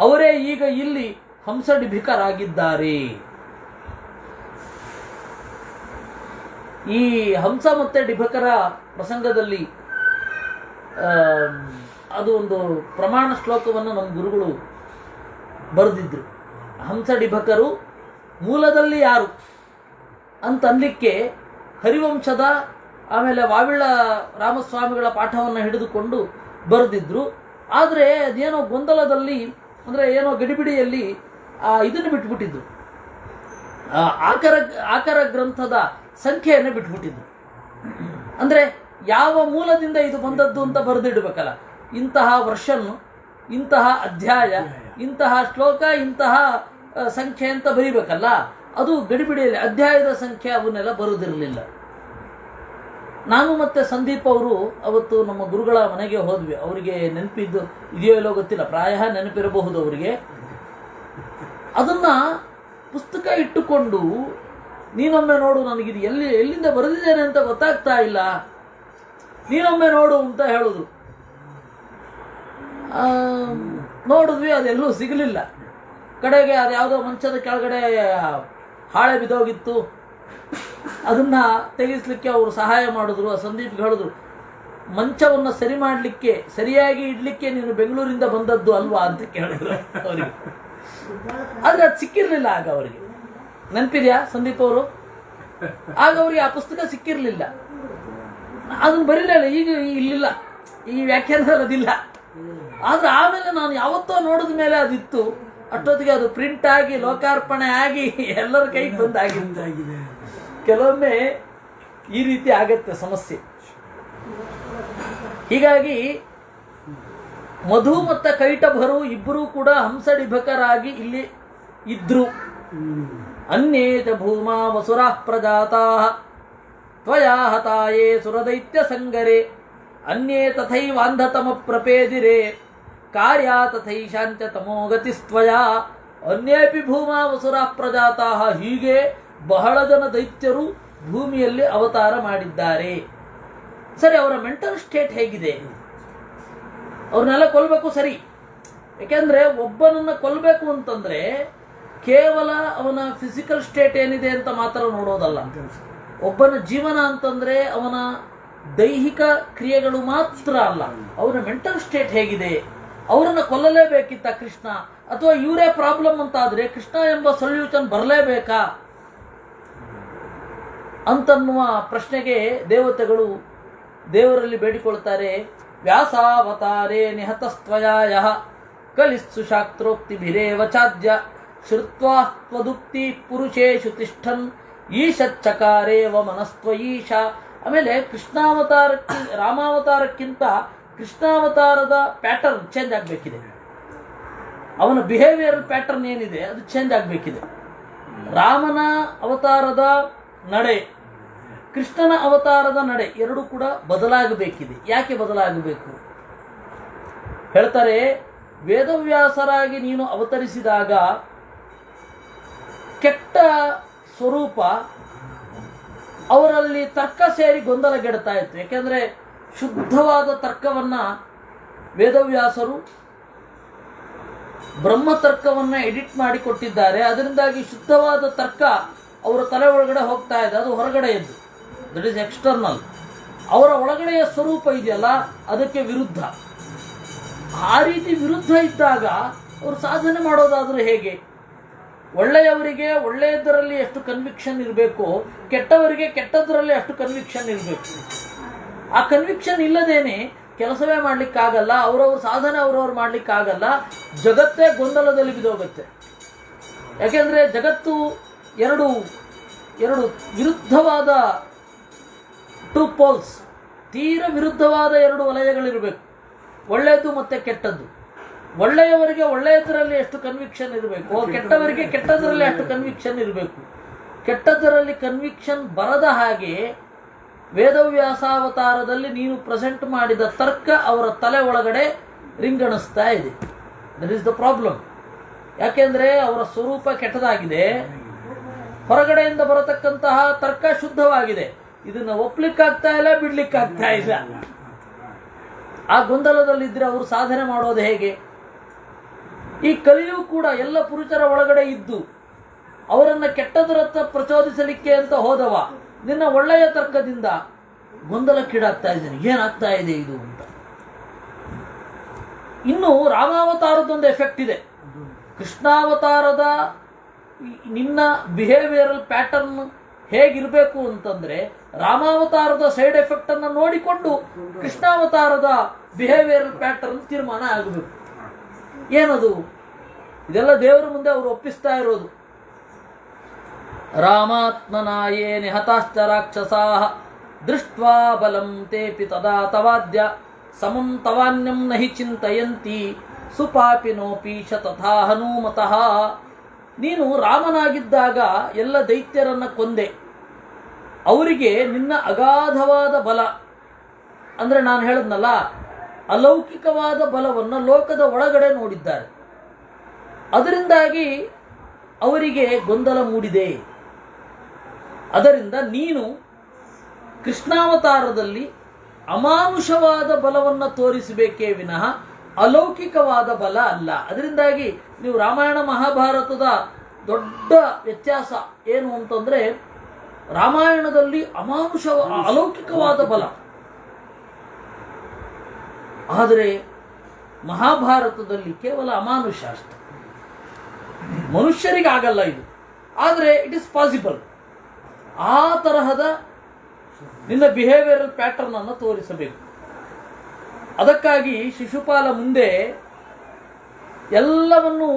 ಅವರೇ ಈಗ ಇಲ್ಲಿ ಹಂಸಡಿಭಿಕರಾಗಿದ್ದಾರೆ. ಈ ಹಂಸ ಮತ್ತು ಡಿಭಕರ ಪ್ರಸಂಗದಲ್ಲಿ ಅದು ಒಂದು ಪ್ರಮಾಣ ಶ್ಲೋಕವನ್ನು ನಮ್ಮ ಗುರುಗಳು ಬರೆದಿದ್ರು. ಹಂಸ ಡಿಭಕರು ಮೂಲದಲ್ಲಿ ಯಾರು ಅಂತನ್ಲಿಕ್ಕೆ ಹರಿವಂಶದ ಆಮೇಲೆ ವಾವಿಳ್ಳ ರಾಮಸ್ವಾಮಿಗಳ ಪಾಠವನ್ನು ಹಿಡಿದುಕೊಂಡು ಬರೆದಿದ್ರು. ಆದರೆ ಅದೇನೋ ಗೊಂದಲದಲ್ಲಿ, ಅಂದರೆ ಏನೋ ಗಡಿಬಿಡಿಯಲ್ಲಿ ಇದನ್ನು ಬಿಟ್ಬಿಟ್ಟಿದ್ರು, ಆಕರ ಗ್ರಂಥದ ಸಂಖ್ಯೆಯನ್ನು ಬಿಟ್ಬಿಟ್ಟಿದ್ರು. ಅಂದರೆ ಯಾವ ಮೂಲದಿಂದ ಇದು ಬಂದದ್ದು ಅಂತ ಬರೆದಿಡಬೇಕಲ್ಲ. ಇಂತಹ ವರ್ಷನ್, ಇಂತಹ ಅಧ್ಯಾಯ, ಇಂತಹ ಶ್ಲೋಕ, ಇಂತಹ ಸಂಖ್ಯೆ ಅಂತ ಬರೀಬೇಕಲ್ಲ. ಅದು ಗಡಿಬಿಡಿಯಲ್ಲಿ ಅಧ್ಯಾಯದ ಸಂಖ್ಯೆ ಅವನ್ನೆಲ್ಲ ಬರೋದಿರಲಿಲ್ಲ. ನಾನು ಮತ್ತು ಸಂದೀಪ್ ಅವರು ಅವತ್ತು ನಮ್ಮ ಗುರುಗಳ ಮನೆಗೆ ಹೋದ್ವಿ. ಅವರಿಗೆ ನೆನಪಿದ್ದು ಇದೆಯೋ ಇಲ್ಲೋ ಗೊತ್ತಿಲ್ಲ, ಪ್ರಾಯ ನೆನಪಿರಬಹುದು ಅವರಿಗೆ. ಅದನ್ನು ಪುಸ್ತಕ ಇಟ್ಟುಕೊಂಡು ನೀನೊಮ್ಮೆ ನೋಡು, ನನಗಿದು ಎಲ್ಲಿಂದ ಬರೆದಿದ್ದೇನೆ ಅಂತ ಗೊತ್ತಾಗ್ತಾ ಇಲ್ಲ. ನೀನೊಮ್ಮೆ ನೋಡು ಅಂತ ಹೇಳಿದ್ರು. ನೋಡಿದ್ವಿ, ಅದೆಲ್ಲೂ ಸಿಗಲಿಲ್ಲ. ಕಡೆಗೆ ಅದು ಯಾವುದೋ ಮಂಚದ ಕೆಳಗಡೆ ಹಾಳೆ ಬಿದ್ದೋಗಿತ್ತು. ಅದನ್ನು ತೆಗೆಸಲಿಕ್ಕೆ ಅವರು ಸಹಾಯ ಮಾಡಿದ್ರು. ಸಂದೀಪ್ಗೆ ಹೇಳಿದ್ರು, ಮಂಚವನ್ನು ಸರಿ ಮಾಡಲಿಕ್ಕೆ, ಸರಿಯಾಗಿ ಇಡಲಿಕ್ಕೆ ನೀನು ಬೆಂಗಳೂರಿಂದ ಬಂದದ್ದು ಅಲ್ವಾ ಅಂತ ಕೇಳಿದ್ರು ಅವರಿಗೆ. ಆದರೆ ಅದು ಸಿಕ್ಕಿರಲಿಲ್ಲ ಆಗ ಅವರಿಗೆ. ನೆನಪಿದೆಯಾ ಸಂದೀಪ್ ಅವರು? ಆಗ ಅವರಿಗೆ ಆ ಪುಸ್ತಕ ಸಿಕ್ಕಿರಲಿಲ್ಲ. ಅದನ್ನು ಬರೀಲಿಲ್ಲ, ಈಗ ಇಲ್ಲಿಲ್ಲ, ಈ ವ್ಯಾಖ್ಯಾನದಲ್ಲಿ ಅದಿಲ್ಲ. ಆದರೆ ಆಮೇಲೆ ನಾನು ಯಾವತ್ತೋ ನೋಡಿದ ಮೇಲೆ ಅದಿತ್ತು. ಅಷ್ಟೊತ್ತಿಗೆ ಅದು ಪ್ರಿಂಟ್ ಆಗಿ ಲೋಕಾರ್ಪಣೆ ಆಗಿ ಎಲ್ಲರ ಕೈಗೆ ಬಂದಾಗಿದೆ. ಕೆಲವೊಮ್ಮೆ ಈ ರೀತಿ ಆಗತ್ತೆ ಸಮಸ್ಯೆ. ಹೀಗಾಗಿ ಮಧು ಮತ್ತು ಕೈಟಭರು ಇಬ್ಬರೂ ಕೂಡ ಹಂಸಡಿಭಕರಾಗಿ ಇಲ್ಲಿ ಇದ್ರು. ಅನ್ಯೇ ಚ ಭೂಮಾ ವಸುರಾ ಪ್ರಜಾತಾ ತ್ವಯಾ ಹತಾಯೇ ಸುರದೈತ್ಯ ಸಂಗರೆ ಅನ್ಯೇ ತಥೈವಾಂಧತಮ ಪ್ರಪೇದಿರೆ ಕಾರ್ಯಾ ತಥೈಶಾಂಚ ತಮೋಗತಿಸ್ತ್ವಯಾ ಅನ್ಯೇಪಿ ಭೂಮಾ ವಸುರಾ ಪ್ರಜಾತಾ. ಹೀಗೆ ಬಹಳ ಜನ ದೈತ್ಯರು ಭೂಮಿಯಲ್ಲಿ ಅವತಾರ ಮಾಡಿದ್ದಾರೆ. ಸರಿ, ಅವರ ಮೆಂಟಲ್ ಸ್ಟೇಟ್ ಹೇಗಿದೆ? ಅವ್ರನ್ನೆಲ್ಲ ಕೊಲ್ಲಬೇಕು, ಸರಿ. ಯಾಕೆಂದ್ರೆ ಒಬ್ಬನನ್ನ ಕೊಲ್ಲಬೇಕು ಅಂತಂದ್ರೆ ಕೇವಲ ಅವನ ಫಿಸಿಕಲ್ ಸ್ಟೇಟ್ ಏನಿದೆ ಅಂತ ಮಾತ್ರ ನೋಡೋದಲ್ಲ. ಒಬ್ಬನ ಜೀವನ ಅಂತಂದ್ರೆ ಅವನ ದೈಹಿಕ ಕ್ರಿಯೆಗಳು ಮಾತ್ರ ಅಲ್ಲ, ಅವನ ಮೆಂಟಲ್ ಸ್ಟೇಟ್ ಹೇಗಿದೆ. ಅವರನ್ನು ಕೊಲ್ಲಲೇಬೇಕಿತ್ತ ಕೃಷ್ಣ, ಅಥವಾ ಇವರೇ ಪ್ರಾಬ್ಲಮ್ ಅಂತಾದ್ರೆ ಕೃಷ್ಣ ಎಂಬ ಸೊಲ್ಯೂಷನ್ ಬರಲೇಬೇಕಾ ಅಂತನ್ನುವ ಪ್ರಶ್ನೆಗೆ ದೇವತೆಗಳು ದೇವರಲ್ಲಿ ಬೇಡಿಕೊಳ್ತಾರೆ. ವ್ಯಾಸಾವತಾರೇ ನಿಹತಸ್ತ್ವಯಾಯ ಕಲಿಸ್ಸು ಶಾಸ್ತ್ರೋಕ್ತಿಭಿರೇವ ಚಾದ್ಯ ಶ್ರುತ್ವಾ ತ್ವದುಕ್ತಿ ಪುರುಷೇಶು ತಿಷ್ಠನ್ ಈಶಚ್ಚಕಾರೇವ ಮನಸ್ತ್ವಯೀಶ. ಆಮೇಲೆ ರಾಮಾವತಾರಕ್ಕಿಂತ ಕೃಷ್ಣಾವತಾರದ ಪ್ಯಾಟರ್ನ್ ಚೇಂಜ್ ಆಗಬೇಕಿದೆ. ಅವನ ಬಿಹೇವಿಯರ್ ಪ್ಯಾಟರ್ನ್ ಏನಿದೆ ಅದು ಚೇಂಜ್ ಆಗಬೇಕಿದೆ. ರಾಮನ ಅವತಾರದ ನಡೆ, ಕೃಷ್ಣನ ಅವತಾರದ ನಡೆ ಎರಡೂ ಕೂಡ ಬದಲಾಗಬೇಕಿದೆ. ಯಾಕೆ ಬದಲಾಗಬೇಕು ಹೇಳ್ತಾರೆ. ವೇದವ್ಯಾಸರಾಗಿ ನೀನು ಅವತರಿಸಿದಾಗ ಕೆಟ್ಟ ಸ್ವರೂಪ ಅವರಲ್ಲಿ ತರ್ಕ ಸೇರಿ ಗೊಂದಲಗೆಡ್ತಾ ಇತ್ತು. ಯಾಕೆಂದರೆ ಶುದ್ಧವಾದ ತರ್ಕವನ್ನು ವೇದವ್ಯಾಸರು ಬ್ರಹ್ಮತರ್ಕವನ್ನು ಎಡಿಟ್ ಮಾಡಿ ಕೊಟ್ಟಿದ್ದಾರೆ. ಅದರಿಂದಾಗಿ ಶುದ್ಧವಾದ ತರ್ಕ ಅವರ ತಲೆ ಒಳಗಡೆ ಹೋಗ್ತಾ ಇದೆ, ಅದು ಹೊರಗಡೆ ಇದ್ದು, ದಟ್ ಈಸ್ ಎಕ್ಸ್ಟರ್ನಲ್. ಅವರ ಒಳಗಡೆಯ ಸ್ವರೂಪ ಇದೆಯಲ್ಲ ಅದಕ್ಕೆ ವಿರುದ್ಧ. ಆ ರೀತಿ ವಿರುದ್ಧ ಇದ್ದಾಗ ಅವರು ಸಾಧನೆ ಮಾಡೋದಾದರೂ ಹೇಗೆ? ಒಳ್ಳೆಯವರಿಗೆ ಒಳ್ಳೆಯದರಲ್ಲಿ ಎಷ್ಟು ಕನ್ವಿಕ್ಷನ್ ಇರಬೇಕು, ಕೆಟ್ಟವರಿಗೆ ಕೆಟ್ಟದರಲ್ಲಿ ಅಷ್ಟು ಕನ್ವಿಕ್ಷನ್ ಇರಬೇಕು. ಆ ಕನ್ವಿಕ್ಷನ್ ಇಲ್ಲದೇನೆ ಕೆಲಸವೇ ಮಾಡಲಿಕ್ಕಾಗಲ್ಲ, ಅವರವ್ರ ಸಾಧನೆ ಅವರವ್ರು ಮಾಡಲಿಕ್ಕಾಗಲ್ಲ. ಜಗತ್ತೇ ಗೊಂದಲದಲ್ಲಿ ಬಿದ್ದೋಗುತ್ತೆ. ಯಾಕೆಂದರೆ ಜಗತ್ತು ಎರಡು ವಿರುದ್ಧವಾದ ಟೂ ಪೋಲ್ಸ್, ತೀರ ವಿರುದ್ಧವಾದ ಎರಡು ವಲಯಗಳಿರಬೇಕು, ಒಳ್ಳೆಯದು ಮತ್ತು ಕೆಟ್ಟದ್ದು. ಒಳ್ಳೆಯವರಿಗೆ ಒಳ್ಳೆಯದರಲ್ಲಿ ಎಷ್ಟು ಕನ್ವಿಕ್ಷನ್ ಇರಬೇಕು, ಕೆಟ್ಟವರಿಗೆ ಕೆಟ್ಟದರಲ್ಲಿ ಅಷ್ಟು ಕನ್ವಿಕ್ಷನ್ ಇರಬೇಕು. ಕೆಟ್ಟದರಲ್ಲಿ ಕನ್ವಿಕ್ಷನ್ ಬರದ ಹಾಗೆ ವೇದವ್ಯಾಸಾವತಾರದಲ್ಲಿ ನೀನು ಪ್ರೆಸೆಂಟ್ ಮಾಡಿದ ತರ್ಕ ಅವರ ತಲೆ ಒಳಗಡೆ ರಿಂಗಣಿಸ್ತಾ ಇದೆ. That is the problem. ಯಾಕೆಂದರೆ ಅವರ ಸ್ವರೂಪ ಕೆಟ್ಟದಾಗಿದೆ, ಹೊರಗಡೆಯಿಂದ ಬರತಕ್ಕಂತಹ ತರ್ಕ ಶುದ್ಧವಾಗಿದೆ. ಇದನ್ನು ಒಪ್ಲಿಕ್ಕಾಗ್ತಾ ಇಲ್ಲ, ಬಿಡ್ಲಿಕ್ಕಾಗ್ತಾ ಇಲ್ಲ. ಆ ಗೊಂದಲದಲ್ಲಿದ್ದರೆ ಅವರು ಸಾಧನೆ ಮಾಡೋದು ಹೇಗೆ? ಈ ಕಲಿಯೂ ಕೂಡ ಎಲ್ಲ ಪುರುಷರ ಒಳಗಡೆ ಇದ್ದು ಅವರನ್ನು ಕೆಟ್ಟದರತ್ತ ಪ್ರಚೋದಿಸಲಿಕ್ಕೆ ಅಂತ ಹೋದವ ನಿನ್ನ ಒಳ್ಳೆಯ ತರ್ಕದಿಂದ ಗೊಂದಲಕ್ಕೀಡಾಗ್ತಾ ಇದ್ದೇನೆ, ಏನಾಗ್ತಾ ಇದೆ ಇದು ಅಂತ. ಇನ್ನು ರಾಮಾವತಾರದೊಂದು ಎಫೆಕ್ಟ್ ಇದೆ. ಕೃಷ್ಣಾವತಾರದ ನಿನ್ನ ಬಿಹೇವಿಯರಲ್ ಪ್ಯಾಟರ್ನ್ ಹೇಗಿರಬೇಕು ಅಂತಂದ್ರೆ ರಾಮಾವತಾರದ ಸೈಡ್ ಎಫೆಕ್ಟ್ ಅನ್ನು ನೋಡಿಕೊಂಡು ಕೃಷ್ಣಾವತಾರದ ಬಿಹೇವಿಯರಲ್ ಪ್ಯಾಟರ್ನ್ ತೀರ್ಮಾನ ಆಗಬೇಕು. ಏನದು? ಇದೆಲ್ಲ ದೇವರ ಮುಂದೆ ಅವರು ಒಪ್ಪಿಸ್ತಾ ಇರೋದು. ರಾಮಾತ್ಮನಾಯೇ ನಿಹತಾಶ್ಚ ರಾಕ್ಷಸಾಃ ದೃಷ್ಟ್ವಾ ಬಲಂ ತೇಪಿ ತದಾ ತವಾದ್ಯ ಸಮಂ ತವಾನ್ಯಂ ನಹಿ ಚಿಂತಯಂತಿ ಸುಪಾಪಿನೋಪೀಶ ತಥಾ ಹನುಮತಃ. ನೀನು ರಾಮನಾಗಿದ್ದಾಗ ಎಲ್ಲ ದೈತ್ಯರನ್ನ ಕೊಂದೆ. ಅವರಿಗೆ ನಿನ್ನ ಅಗಾಧವಾದ ಬಲ, ಅಂದರೆ ನಾನು ಹೇಳಿದ್ನಲ್ಲ, ಅಲೌಕಿಕವಾದ ಬಲವನ್ನು ಲೋಕದ ಒಳಗಡೆ ನೋಡಿದ್ದಾರೆ. ಅದರಿಂದಾಗಿ ಅವರಿಗೆ ಗೊಂದಲ ಮೂಡಿದೆ. ಅದರಿಂದ ನೀನು ಕೃಷ್ಣಾವತಾರದಲ್ಲಿ ಅಮಾನುಷವಾದ ಬಲವನ್ನು ತೋರಿಸಬೇಕೇ ವಿನಃ ಅಲೌಕಿಕವಾದ ಬಲ ಅಲ್ಲ. ಅದರಿಂದಾಗಿ ನೀವು ರಾಮಾಯಣ ಮಹಾಭಾರತದ ದೊಡ್ಡ ವ್ಯತ್ಯಾಸ ಏನು ಅಂತಂದ್ರೆ, ರಾಮಾಯಣದಲ್ಲಿ ಅಲೌಕಿಕವಾದ ಬಲ, ಆದರೆ ಮಹಾಭಾರತದಲ್ಲಿ ಕೇವಲ ಅಮಾನುಷ ಅಷ್ಟೆ. ಮನುಷ್ಯರಿಗೆ ಆಗಲ್ಲ ಇದು, ಆದರೆ ಇಟ್ ಇಸ್ ಪಾಸಿಬಲ್. ಆ ತರಹದ ನಿನ್ನ ಬಿಹೇವಿಯರಲ್ ಪ್ಯಾಟರ್ನ್ ಅನ್ನು ತೋರಿಸಬೇಕು. ಅದಕ್ಕಾಗಿ ಶಿಶುಪಾಲ ಮುಂದೆ ಎಲ್ಲವನ್ನು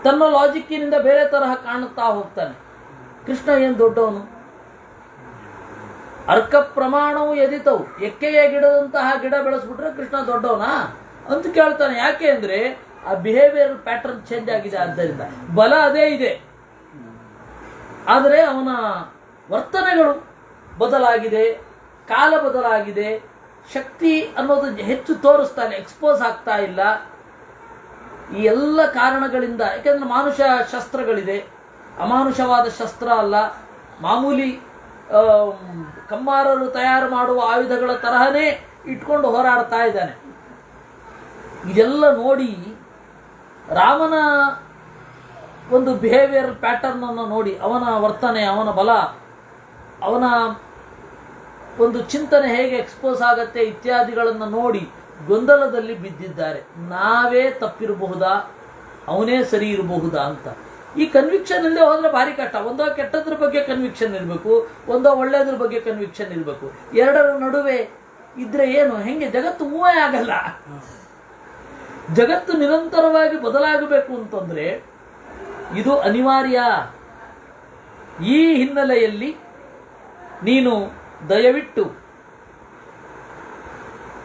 ತನ್ನ ಲಾಜಿಕ್ಕಿನಿಂದ ಬೇರೆ ತರಹ ಕಾಣುತ್ತಾ ಹೋಗ್ತಾನೆ. ಕೃಷ್ಣ ಏನು ದೊಡ್ಡವನು, ಅರ್ಕ ಪ್ರಮಾಣವು ಎದಿತವು, ಎಕ್ಕೆಯ ಗಿಡದಂತಹ ಗಿಡ ಬೆಳೆಸ್ಬಿಟ್ರೆ ಕೃಷ್ಣ ದೊಡ್ಡವನಾ ಅಂತ ಕೇಳ್ತಾನೆ. ಯಾಕೆ ಅಂದ್ರೆ ಆ ಬಿಹೇವಿಯರ್ ಪ್ಯಾಟರ್ನ್ ಚೇಂಜ್ ಆಗಿದೆ. ಆದ್ದರಿಂದ ಬಲ ಅದೇ ಇದೆ, ಆದರೆ ಅವನ ವರ್ತನೆಗಳು ಬದಲಾಗಿದೆ, ಕಾಲ ಬದಲಾಗಿದೆ, ಶಕ್ತಿ ಅನ್ನೋದು ಹೆಚ್ಚು ತೋರಿಸ್ತಾನೆ, ಎಕ್ಸ್ಪೋಸ್ ಆಗ್ತಾ ಇಲ್ಲ. ಈ ಎಲ್ಲ ಕಾರಣಗಳಿಂದ, ಯಾಕೆಂದ್ರೆ ಮಾನುಷ ಶಸ್ತ್ರಗಳಿದೆ, ಅಮಾನುಷವಾದ ಶಸ್ತ್ರ ಅಲ್ಲ, ಮಾಮೂಲಿ ಕಮ್ಮಾರರು ತಯಾರು ಮಾಡುವ ಆಯುಧಗಳ ತರಹನೇ ಇಟ್ಕೊಂಡು ಹೋರಾಡ್ತಾ ಇದ್ದಾನೆ. ಇದೆಲ್ಲ ನೋಡಿ ರಾಮನ ಒಂದು ಬಿಹೇವಿಯರ್ ಪ್ಯಾಟರ್ನ್ ಅನ್ನು ನೋಡಿ, ಅವನ ವರ್ತನೆ, ಅವನ ಬಲ, ಅವನ ಒಂದು ಚಿಂತನೆ ಹೇಗೆ ಎಕ್ಸ್ಪೋಸ್ ಆಗತ್ತೆ ಇತ್ಯಾದಿಗಳನ್ನು ನೋಡಿ ಗೊಂದಲದಲ್ಲಿ ಬಿದ್ದಿದ್ದಾರೆ. ನಾವೇ ತಪ್ಪಿರಬಹುದಾ, ಅವನೇ ಸರಿ ಇರಬಹುದಾ ಅಂತ. ಈ ಕನ್ವಿಕ್ಷನ್ ಇಲ್ಲದೆ ಹೋದ್ರೆ ಭಾರಿ ಕಷ್ಟ. ಒಂದೋ ಕೆಟ್ಟದ್ರ ಬಗ್ಗೆ ಕನ್ವಿಕ್ಷನ್ ಇರಬೇಕು, ಒಂದೋ ಒಳ್ಳೆಯದ್ರ ಬಗ್ಗೆ ಕನ್ವಿಕ್ಷನ್ ಇರಬೇಕು. ಎರಡರ ನಡುವೆ ಇದ್ರೆ ಏನು, ಹೆಂಗೆ ಜಗತ್ತು ಮೂವೇ ಆಗಲ್ಲ. ಜಗತ್ತು ನಿರಂತರವಾಗಿ ಬದಲಾಗಬೇಕು ಅಂತಂದ್ರೆ ಇದು ಅನಿವಾರ್ಯ. ಈ ಹಿನ್ನೆಲೆಯಲ್ಲಿ ನೀನು ದಯವಿಟ್ಟು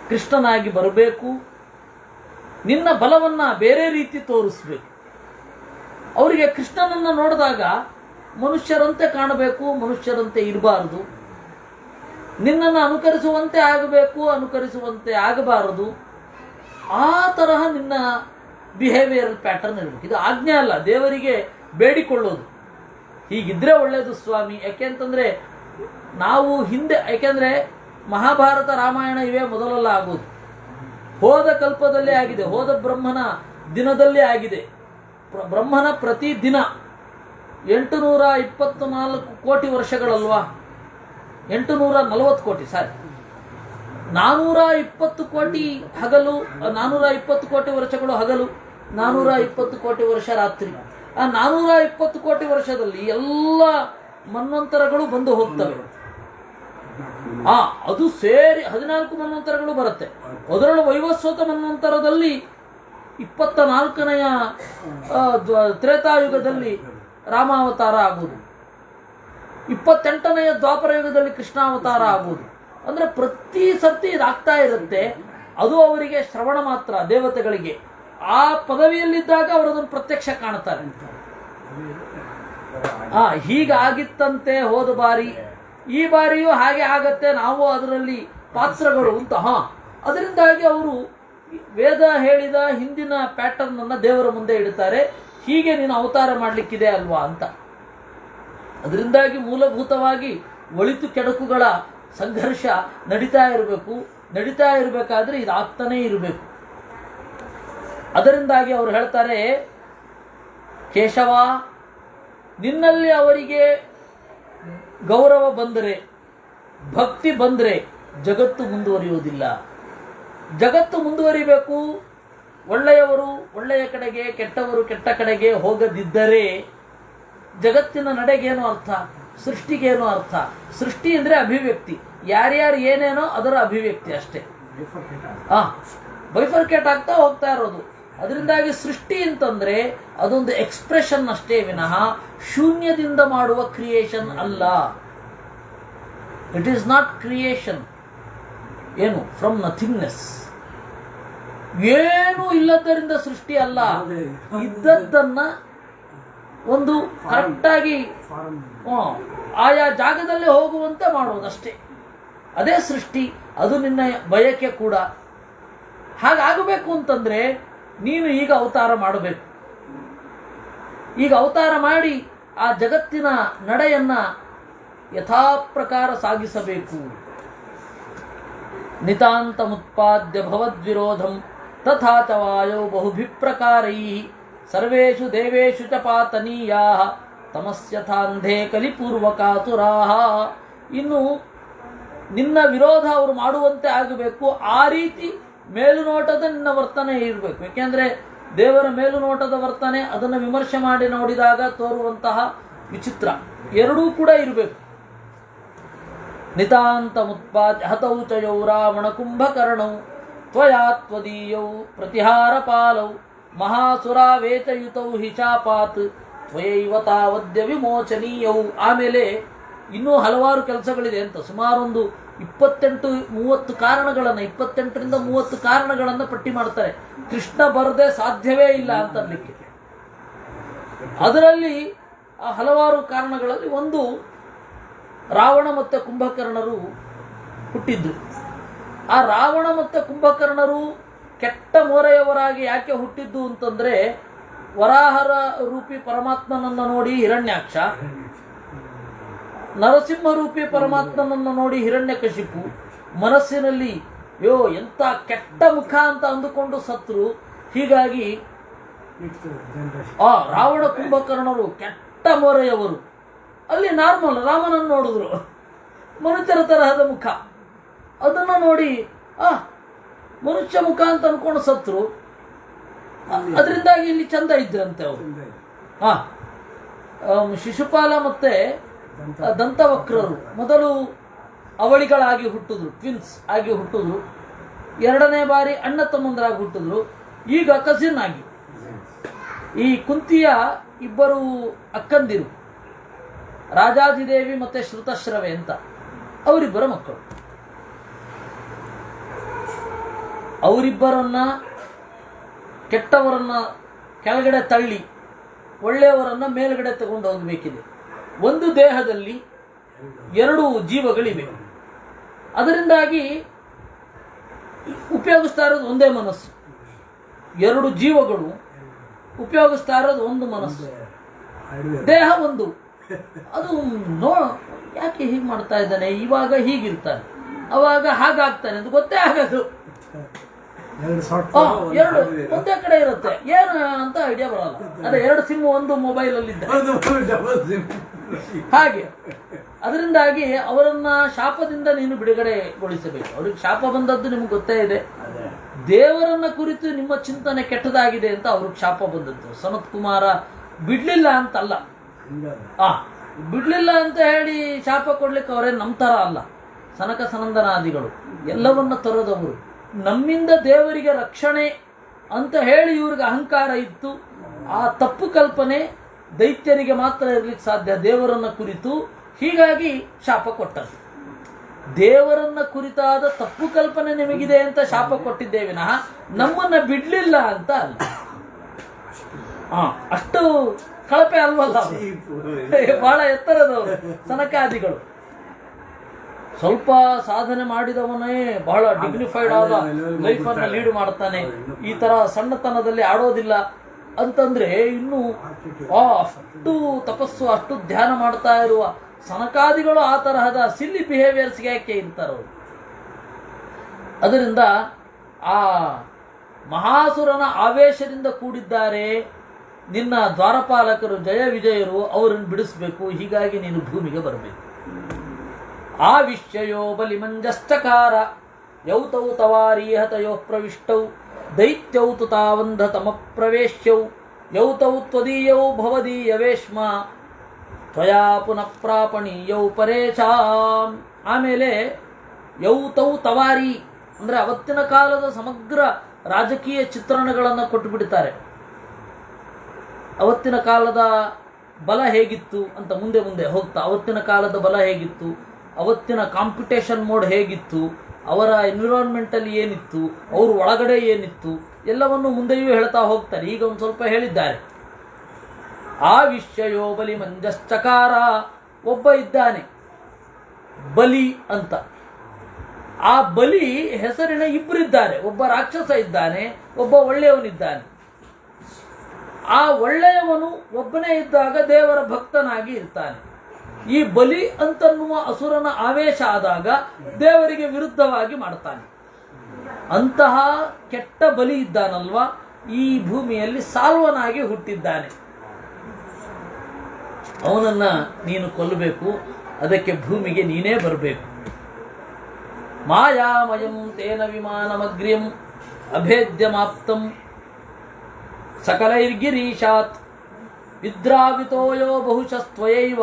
ಕೃಷ್ಣನಾಗಿ ಬರಬೇಕು, ನಿನ್ನ ಬಲವನ್ನ ಬೇರೆ ರೀತಿ ತೋರಿಸ್ಬೇಕು. ಅವರಿಗೆ ಕೃಷ್ಣನನ್ನು ನೋಡಿದಾಗ ಮನುಷ್ಯರಂತೆ ಕಾಣಬೇಕು, ಮನುಷ್ಯರಂತೆ ಇರಬಾರದು. ನಿನ್ನನ್ನು ಅನುಕರಿಸುವಂತೆ ಆಗಬೇಕು, ಅನುಕರಿಸುವಂತೆ ಆಗಬಾರದು. ಆ ತರಹ ನಿನ್ನ ಬಿಹೇವಿಯರಲ್ ಪ್ಯಾಟರ್ನ್ ಇರಬೇಕು. ಇದು ಆಜ್ಞೆ ಅಲ್ಲ, ದೇವರಿಗೆ ಬೇಡಿಕೊಳ್ಳೋದು. ಹೀಗಿದ್ರೆ ಒಳ್ಳೇದು ಸ್ವಾಮಿ. ಯಾಕೆಂತಂದ್ರೆ ನಾವು ಹಿಂದೆ, ಯಾಕೆಂದ್ರೆ ಮಹಾಭಾರತ ರಾಮಾಯಣ ಇವೇ ಮೊದಲೆಲ್ಲ ಆಗೋದು. ಹೋದ ಕಲ್ಪದಲ್ಲೇ ಆಗಿದೆ, ಹೋದ ಬ್ರಹ್ಮನ ದಿನದಲ್ಲೇ ಆಗಿದೆ. ಬ್ರಹ್ಮನ ಪ್ರತಿ ದಿನ 824 ಕೋಟಿ ವರ್ಷಗಳಲ್ವಾ, 840 ಕೋಟಿ, ಸಾರಿ, 420 ಕೋಟಿ ಹಗಲು, 420 ಕೋಟಿ ವರ್ಷಗಳು ಹಗಲು, 420 ಕೋಟಿ ವರ್ಷ ರಾತ್ರಿ. ಆ 420 ಕೋಟಿ ವರ್ಷದಲ್ಲಿ ಎಲ್ಲ ಮನ್ವಂತರಗಳು ಬಂದು ಹೋಗ್ತವೆ. ಅದು ಸೇರಿ 14 ಮನ್ವಂತರಗಳು ಬರುತ್ತೆ. ಅದರೊಳಗೆ ವೈವಸ್ವತ ಮನ್ವಂತರದಲ್ಲಿ 24ನೆಯ ತ್ರೇತಾಯುಗದಲ್ಲಿ ರಾಮಾವತಾರ ಆಗುವುದು, 28ನೆಯ ದ್ವಾಪರ ಯುಗದಲ್ಲಿ ಕೃಷ್ಣಾವತಾರ ಆಗುವುದು. ಅಂದ್ರೆ ಪ್ರತಿ ಸರ್ತಿ ಇದಾಗ್ತಾ ಇರುತ್ತೆ. ಅದು ಅವರಿಗೆ ಶ್ರವಣ ಮಾತ್ರ, ದೇವತೆಗಳಿಗೆ. ಆ ಪದವಿಯಲ್ಲಿದ್ದಾಗ ಅವರು ಅದನ್ನು ಪ್ರತ್ಯಕ್ಷ ಕಾಣ್ತಾರೆ. ಹೀಗಾಗಿತ್ತಂತೆ ಹೋದ ಬಾರಿ, ಈ ಬಾರಿಯೂ ಹಾಗೆ ಆಗತ್ತೆ, ನಾವು ಅದರಲ್ಲಿ ಪಾತ್ರಗಳು ಅಂತ. ಅದರಿಂದಾಗಿ ಅವರು ವೇದ ಹೇಳಿದ ಹಿಂದಿನ ಪ್ಯಾಟರ್ನ್ ಅನ್ನ ದೇವರ ಮುಂದೆ ಇಡುತ್ತಾರೆ. ಹೀಗೆ ನೀನು ಅವತಾರ ಮಾಡಲಿಕ್ಕಿದೆ ಅಲ್ವಾ ಅಂತ. ಅದರಿಂದಾಗಿ ಮೂಲಭೂತವಾಗಿ ಒಳಿತು ಕೆಡಕುಗಳ ಸಂಘರ್ಷ ನಡೀತಾ ಇರಬೇಕು. ನಡೀತಾ ಇರಬೇಕಾದ್ರೆ ಇದಾಗ್ತಾನೇ ಇರಬೇಕು. ಅದರಿಂದಾಗಿ ಅವರು ಹೇಳ್ತಾರೆ, ಕೇಶವ, ನಿನ್ನಲ್ಲಿ ಅವರಿಗೆ ಗೌರವ ಬಂದರೆ, ಭಕ್ತಿ ಬಂದರೆ ಜಗತ್ತು ಮುಂದುವರಿಯುವುದಿಲ್ಲ. ಜಗತ್ತು ಮುಂದುವರಿಬೇಕು. ಒಳ್ಳೆಯವರು ಒಳ್ಳೆಯ ಕಡೆಗೆ, ಕೆಟ್ಟವರು ಕೆಟ್ಟ ಕಡೆಗೆ ಹೋಗದಿದ್ದರೆ ಜಗತ್ತಿನ ನಡೆಗೇನು ಅರ್ಥ, ಸೃಷ್ಟಿಗೇನು ಅರ್ಥ? ಸೃಷ್ಟಿ ಅಂದ್ರೆ ಅಭಿವ್ಯಕ್ತಿ, ಯಾರ್ಯಾರು ಏನೇನೋ ಅದರ ಅಭಿವ್ಯಕ್ತಿ ಅಷ್ಟೇ. ಬೈಫರ್ಕೇಟ್ ಆಗ್ತಾ ಹೋಗ್ತಾ ಇರೋದು. ಅದರಿಂದಾಗಿ ಸೃಷ್ಟಿ ಅಂತಂದ್ರೆ ಅದೊಂದು ಎಕ್ಸ್ಪ್ರೆಷನ್ ಅಷ್ಟೇ ವಿನಃ ಶೂನ್ಯದಿಂದ ಮಾಡುವ ಕ್ರಿಯೇಷನ್ ಅಲ್ಲ. It is not creation. ಏನು? From nothingness. ಏನೂ ಇಲ್ಲದರಿಂದ ಸೃಷ್ಟಿ ಅಲ್ಲ. ಇದ್ದದ್ದನ್ನ ಒಂದು ಕರೆಕ್ಟಾಗಿ ಆಯಾ ಜಾಗದಲ್ಲೇ ಹೋಗುವಂತೆ ಮಾಡುವುದಷ್ಟೇ. ಅದೇ ಸೃಷ್ಟಿ. ಅದು ನಿನ್ನ ಬಯಕೆ ಕೂಡ. ಹಾಗಾಗಬೇಕು ಅಂತಂದ್ರೆ ನೀನು ಈಗ ಅವತಾರ ಮಾಡಬೇಕು. ಈಗ ಅವತಾರ ಮಾಡಿ ಆ ಜಗತ್ತಿನ ನಡೆಯನ್ನ ಯಥಾಪ್ರಕಾರ ಸಾಗಿಸಬೇಕು. ನಿತಾಂತಮುತ್ಪಾದ್ಯ ಭವದ್ವಿರೋಧಂ ತಥಾ ಚ ವಾಯೌ ಬಹುಭಿಪ್ರಕಾರೈಃ ಸರ್ವೇಷು ದೇವೇಷು ಚ ಪಾತನೀಯಾಃ ತಮಸ್ಯಥಾಂಧೇ ಕಲಿಪೂರ್ವಕಾತುರಾಃ. ಇನ್ನು ನಿನ್ನ ವಿರೋಧ ಅವರು ಮಾಡುವಂತೆ ಆಗಬೇಕು. ಆ ರೀತಿ ಮೇಲುನೋಟದ ನಿನ್ನ ವರ್ತನೆ ಇರಬೇಕು. ಏಕೆಂದರೆ ದೇವರ ಮೇಲುನೋಟದ ವರ್ತನೆ ಅದನ್ನು ವಿಮರ್ಶೆ ಮಾಡಿ ನೋಡಿದಾಗ ತೋರುವಂತಹ ವಿಚಿತ್ರ ಎರಡೂ ಕೂಡ ಇರಬೇಕು. ನಿತಾಂತಮುತ್ಪಾದ್ಯ ಹತೌ ಚ ಯೌ ರಾವಣ ಕುಂಭಕರ್ಣೌ ತ್ವಯಾ ತ್ವದೀಯೌ ಪ್ರತಿಹಾರ ಪಾಲೌ ಮಹಾಸುರಾವೇತಯುತೌ ಹಿ ಶಾಪಾತ್ ತ್ವಯೈವ ತಾವದ್ಯ ವಿಮೋಚನೀಯೌ. ಆಮೇಲೆ ಇನ್ನೂ ಹಲವಾರು ಕೆಲಸಗಳಿದೆ ಅಂತ ಸುಮಾರೊಂದು 28-30 ಕಾರಣಗಳನ್ನು 28ರಿಂದ 30 ಕಾರಣಗಳನ್ನು ಪಟ್ಟಿ ಮಾಡ್ತಾರೆ. ಕೃಷ್ಣ ಬರದೆ ಸಾಧ್ಯವೇ ಇಲ್ಲ ಅಂತ ಅನ್ಲಿಕ್ಕೆ. ಅದರಲ್ಲಿ ಆ ಹಲವಾರು ಕಾರಣಗಳಲ್ಲಿ ಒಂದು ರಾವಣ ಮತ್ತು ಕುಂಭಕರ್ಣರು ಹುಟ್ಟಿದ್ರು. ಆ ರಾವಣ ಮತ್ತು ಕುಂಭಕರ್ಣರು ಕೆಟ್ಟ ಮೋರೆಯವರಾಗಿ ಯಾಕೆ ಹುಟ್ಟಿದ್ದು ಅಂತಂದ್ರೆ, ವರಾಹರ ರೂಪಿ ಪರಮಾತ್ಮನನ್ನು ನೋಡಿ ಹಿರಣ್ಯಾಕ್ಷ, ನರಸಿಂಹ ರೂಪಿ ಪರಮಾತ್ಮನನ್ನು ನೋಡಿ ಹಿರಣ್ಯಕಶಿಪು ಮನಸ್ಸಿನಲ್ಲಿ ಎಂಥ ಕೆಟ್ಟ ಮುಖ ಅಂತ ಅಂದುಕೊಂಡು ಸತ್ರು. ಹೀಗಾಗಿ ಆ ರಾವಣ ಕುಂಭಕರ್ಣರು ಕೆಟ್ಟ ಮೊರೆಯವರು. ಅಲ್ಲಿ ನಾರ್ಮಲ್ ರಾಮನನ್ನು ನೋಡಿದ್ರು, ಮನುಷ್ಯರ ತರಹದ ಮುಖ, ಅದನ್ನು ನೋಡಿ ಮನುಷ್ಯ ಮುಖ ಅಂತ ಅನ್ಕೊಂಡು ಸತ್ರು. ಅದರಿಂದಾಗಿ ಇಲ್ಲಿ ಚಂದ ಇದ್ರಂತೆ ಅವರು. ಶಿಶುಪಾಲ ಮತ್ತೆ ದಂತವಕ್ರರು ಮೊದಲು ಅವಳಿಗಳಾಗಿ ಹುಟ್ಟಿದ್ರು, ಟ್ವಿನ್ಸ್ ಆಗಿ ಹುಟ್ಟಿದ್ರು. ಎರಡನೇ ಬಾರಿ ಅಣ್ಣ ತಮ್ಮಂದರಾಗಿ ಹುಟ್ಟಿದ್ರು. ಈಗ ಕಸಿನ್ ಆಗಿ. ಈ ಕುಂತಿಯ ಇಬ್ಬರು ಅಕ್ಕಂದಿರು, ರಾಜಾಜಿದೇವಿ ಮತ್ತೆ ಶ್ರುತಶ್ರವೆ ಅಂತ, ಅವರಿಬ್ಬರ ಮಕ್ಕಳು. ಅವರಿಬ್ಬರನ್ನ ಕೆಟ್ಟವರನ್ನ ಕೆಳಗಡೆ ತಳ್ಳಿ ಒಳ್ಳೆಯವರನ್ನ ಮೇಲ್ಗಡೆ ತಗೊಂಡು ಹೋಗಬೇಕಿದೆ. ಒಂದು ದೇಹದಲ್ಲಿ ಎರಡು ಜೀವಗಳಿವೆ. ಅದರಿಂದಾಗಿ ಉಪಯೋಗಿಸ್ತಾ ಇರೋದು ಒಂದೇ ಮನಸ್ಸು. ಎರಡು ಜೀವಗಳು ಉಪಯೋಗಿಸ್ತಾ ಇರೋದು ಒಂದು ಮನಸ್ಸು, ದೇಹ ಒಂದು. ಅದು ಯಾಕೆ ಹೀಗೆ ಮಾಡ್ತಾ ಇದ್ದಾನೆ, ಇವಾಗ ಹೀಗಿರ್ತಾನೆ, ಅವಾಗ ಹಾಗಾಗ್ತಾನೆ ಅಂತ ಗೊತ್ತೇ ಆಗದು. ಎರಡು ಒಂದೇ ಕಡೆ ಇರುತ್ತೆ, ಏನು ಅಂತ ಐಡಿಯಾ ಬರಲ್ಲ. ಅದೇ ಎರಡು ಸಿಮ್ ಒಂದು ಮೊಬೈಲ್ ಅಲ್ಲಿ ಹಾಗೆ. ಅದರಿಂದಾಗಿ ಅವರನ್ನ ಶಾಪದಿಂದ ನೀನು ಬಿಡುಗಡೆಗೊಳಿಸಬೇಕು. ಅವ್ರಿಗೆ ಶಾಪ ಬಂದದ್ದು ನಿಮ್ಗೆ ಗೊತ್ತೇ ಇದೆ. ದೇವರನ್ನ ಕುರಿತು ನಿಮ್ಮ ಚಿಂತನೆ ಕೆಟ್ಟದಾಗಿದೆ ಅಂತ ಅವ್ರಿಗೆ ಶಾಪ ಬಂದದ್ದು. ಸನತ್ ಕುಮಾರ ಬಿಡ್ಲಿಲ್ಲ ಅಂತಲ್ಲ, ಬಿಡ್ಲಿಲ್ಲ ಅಂತ ಹೇಳಿ ಶಾಪ ಕೊಡ್ಲಿಕ್ಕೆ ಅವರೇ ನಮ್ಮ ತರ ಅಲ್ಲ. ಸನಕ ಸನಂದನಾದಿಗಳು ಎಲ್ಲವನ್ನ ತರೋದವರು. ನಮ್ಮಿಂದ ದೇವರಿಗೆ ರಕ್ಷಣೆ ಅಂತ ಹೇಳಿ ಇವ್ರಿಗೆ ಅಹಂಕಾರ ಇತ್ತು. ಆ ತಪ್ಪು ಕಲ್ಪನೆ ದೈತ್ಯರಿಗೆ ಮಾತ್ರ ಇರ್ಲಿಕ್ಕೆ ಸಾಧ್ಯ ದೇವರನ್ನ ಕುರಿತು. ಹೀಗಾಗಿ ಶಾಪ ಕೊಟ್ಟರು. ದೇವರನ್ನ ಕುರಿತಾದ ತಪ್ಪು ಕಲ್ಪನೆ ನಿಮಗಿದೆ ಅಂತ ಶಾಪ ಕೊಟ್ಟಿದ್ದೇವೆ ವಿನಃ ನಮ್ಮನ್ನ ಬಿಡ್ಲಿಲ್ಲ ಅಂತ ಅಲ್ಲ. ಅಷ್ಟು ಕಳಪೆ ಅಲ್ವಲ್ಲ, ಬಹಳ ಎತ್ತರದವರು ಸನಕಾದಿಗಳು. ಸ್ವಲ್ಪ ಸಾಧನೆ ಮಾಡಿದವನೇ ಬಹಳ ಡಿಗ್ನಿಫೈಡ್ ಆದ ಲೈಫ್ ಅನ್ನ ಲೀಡ್ ಮಾಡ್ತಾನೆ. ಈ ತರ ಸಣ್ಣತನದಲ್ಲಿ ಆಡೋದಿಲ್ಲ ಅಂತಂದ್ರೆ ಇನ್ನು ಅಷ್ಟು ತಪಸ್ಸು ಅಷ್ಟು ಧ್ಯಾನ ಮಾಡ್ತಾ ಇರುವ ಸನಕಾದಿಗಳು ಆ ತರಹದ ಸಿಲ್ಲಿ ಬಿಹೇವಿಯರ್ಸ್ಗೆ ಯಾಕೆ ಇರ್ತಾರವರು. ಅದರಿಂದ ಆ ಮಹಾಸುರನ ಆವೇಶದಿಂದ ಕೂಡಿದ್ದಾರೆ ನಿನ್ನ ದ್ವಾರಪಾಲಕರು ಜಯ ವಿಜಯರು, ಅವರನ್ನು ಬಿಡಿಸಬೇಕು. ಹೀಗಾಗಿ ನೀನು ಭೂಮಿಗೆ ಬರಬೇಕು. ಆವಿಶ್ಯಯೋ ಬಲಿಮಂಜಶ್ಚಕಾರ ಯೌತೌ ತವಾರೀಹತಯೋ ಪ್ರವಿಷ್ಟೌ ದೈತ್ಯೌ ತು ತಾವಂಧ ತಮ ಪ್ರವೇಶ್ಯೌ ಯೌತೌ ತ್ವದೀಯೌ ಭವದೀಯ ವೇಶ್ಮ ತ್ವಯಾ ಪುನಃ ಪ್ರಾಪಣೀಯೌ ಪರೇಶಾಂ. ಆಮೇಲೆ ಯೌತೌ ತವಾರಿ ಅಂದರೆ ಅವತ್ತಿನ ಕಾಲದ ಸಮಗ್ರ ರಾಜಕೀಯ ಚಿತ್ರಣಗಳನ್ನು ಕೊಟ್ಟು ಬಿಡ್ತಾರೆ. ಅವತ್ತಿನ ಕಾಲದ ಬಲ ಹೇಗಿತ್ತು ಅಂತ ಮುಂದೆ ಮುಂದೆ ಹೋಗ್ತಾ, ಅವತ್ತಿನ ಕಾಲದ ಬಲ ಹೇಗಿತ್ತು, ಅವತ್ತಿನ ಕಾಂಪಿಟೇಷನ್ ಮೋಡ್ ಹೇಗಿತ್ತು, ಅವರ ಎನ್ವಿರಾನ್ಮೆಂಟಲ್ಲಿ ಏನಿತ್ತು, ಅವರು ಒಳಗಡೆ ಏನಿತ್ತು, ಎಲ್ಲವನ್ನು ಮುಂದೆಯೂ ಹೇಳ್ತಾ ಹೋಗ್ತಾರೆ. ಈಗ ಒಂದು ಸ್ವಲ್ಪ ಹೇಳಿದ್ದಾರೆ. ಆ ವಿಶ್ವಯೋ ಬಲಿ ಮಂಜಶ್ಚಕಾರ, ಒಬ್ಬ ಇದ್ದಾನೆ ಬಲಿ ಅಂತ. ಆ ಬಲಿ ಹೆಸರಿನ ಇಬ್ಬರಿದ್ದಾರೆ. ಒಬ್ಬ ರಾಕ್ಷಸ ಇದ್ದಾನೆ, ಒಬ್ಬ ಒಳ್ಳೆಯವನಿದ್ದಾನೆ. ಆ ಒಳ್ಳೆಯವನು ಒಬ್ಬನೇ ಇದ್ದಾಗ ದೇವರ ಭಕ್ತನಾಗಿ ಇರ್ತಾನೆ. ಈ ಬಲಿ ಅಂತನ್ನುವ ಅಸುರನ ಆವೇಶ ಆದಾಗ ದೇವರಿಗೆ ವಿರುದ್ಧವಾಗಿ ಮಾಡ್ತಾನೆ. ಅಂತಹ ಕೆಟ್ಟ ಬಲಿ ಇದ್ದಾನಲ್ವಾ, ಈ ಭೂಮಿಯಲ್ಲಿ ಸಾಲ್ವನಾಗಿ ಹುಟ್ಟಿದ್ದಾನೆ. ಅವನನ್ನ ನೀನು ಕೊಲ್ಲಬೇಕು, ಅದಕ್ಕೆ ಭೂಮಿಗೆ ನೀನೇ ಬರಬೇಕು. ಮಾಯಾಮಯಂ ತೇನ ವಿಮಾನಮಗ್ರ್ಯಂ ಅಭೇದ್ಯಮಾಪ್ತಂ ಸಕಲೈರ್ಗಿರೀಶಾತ್ ವಿದ್ರಾವಿತೋಯೋ ಬಹುಶಸ್ತ್ವಯೈವ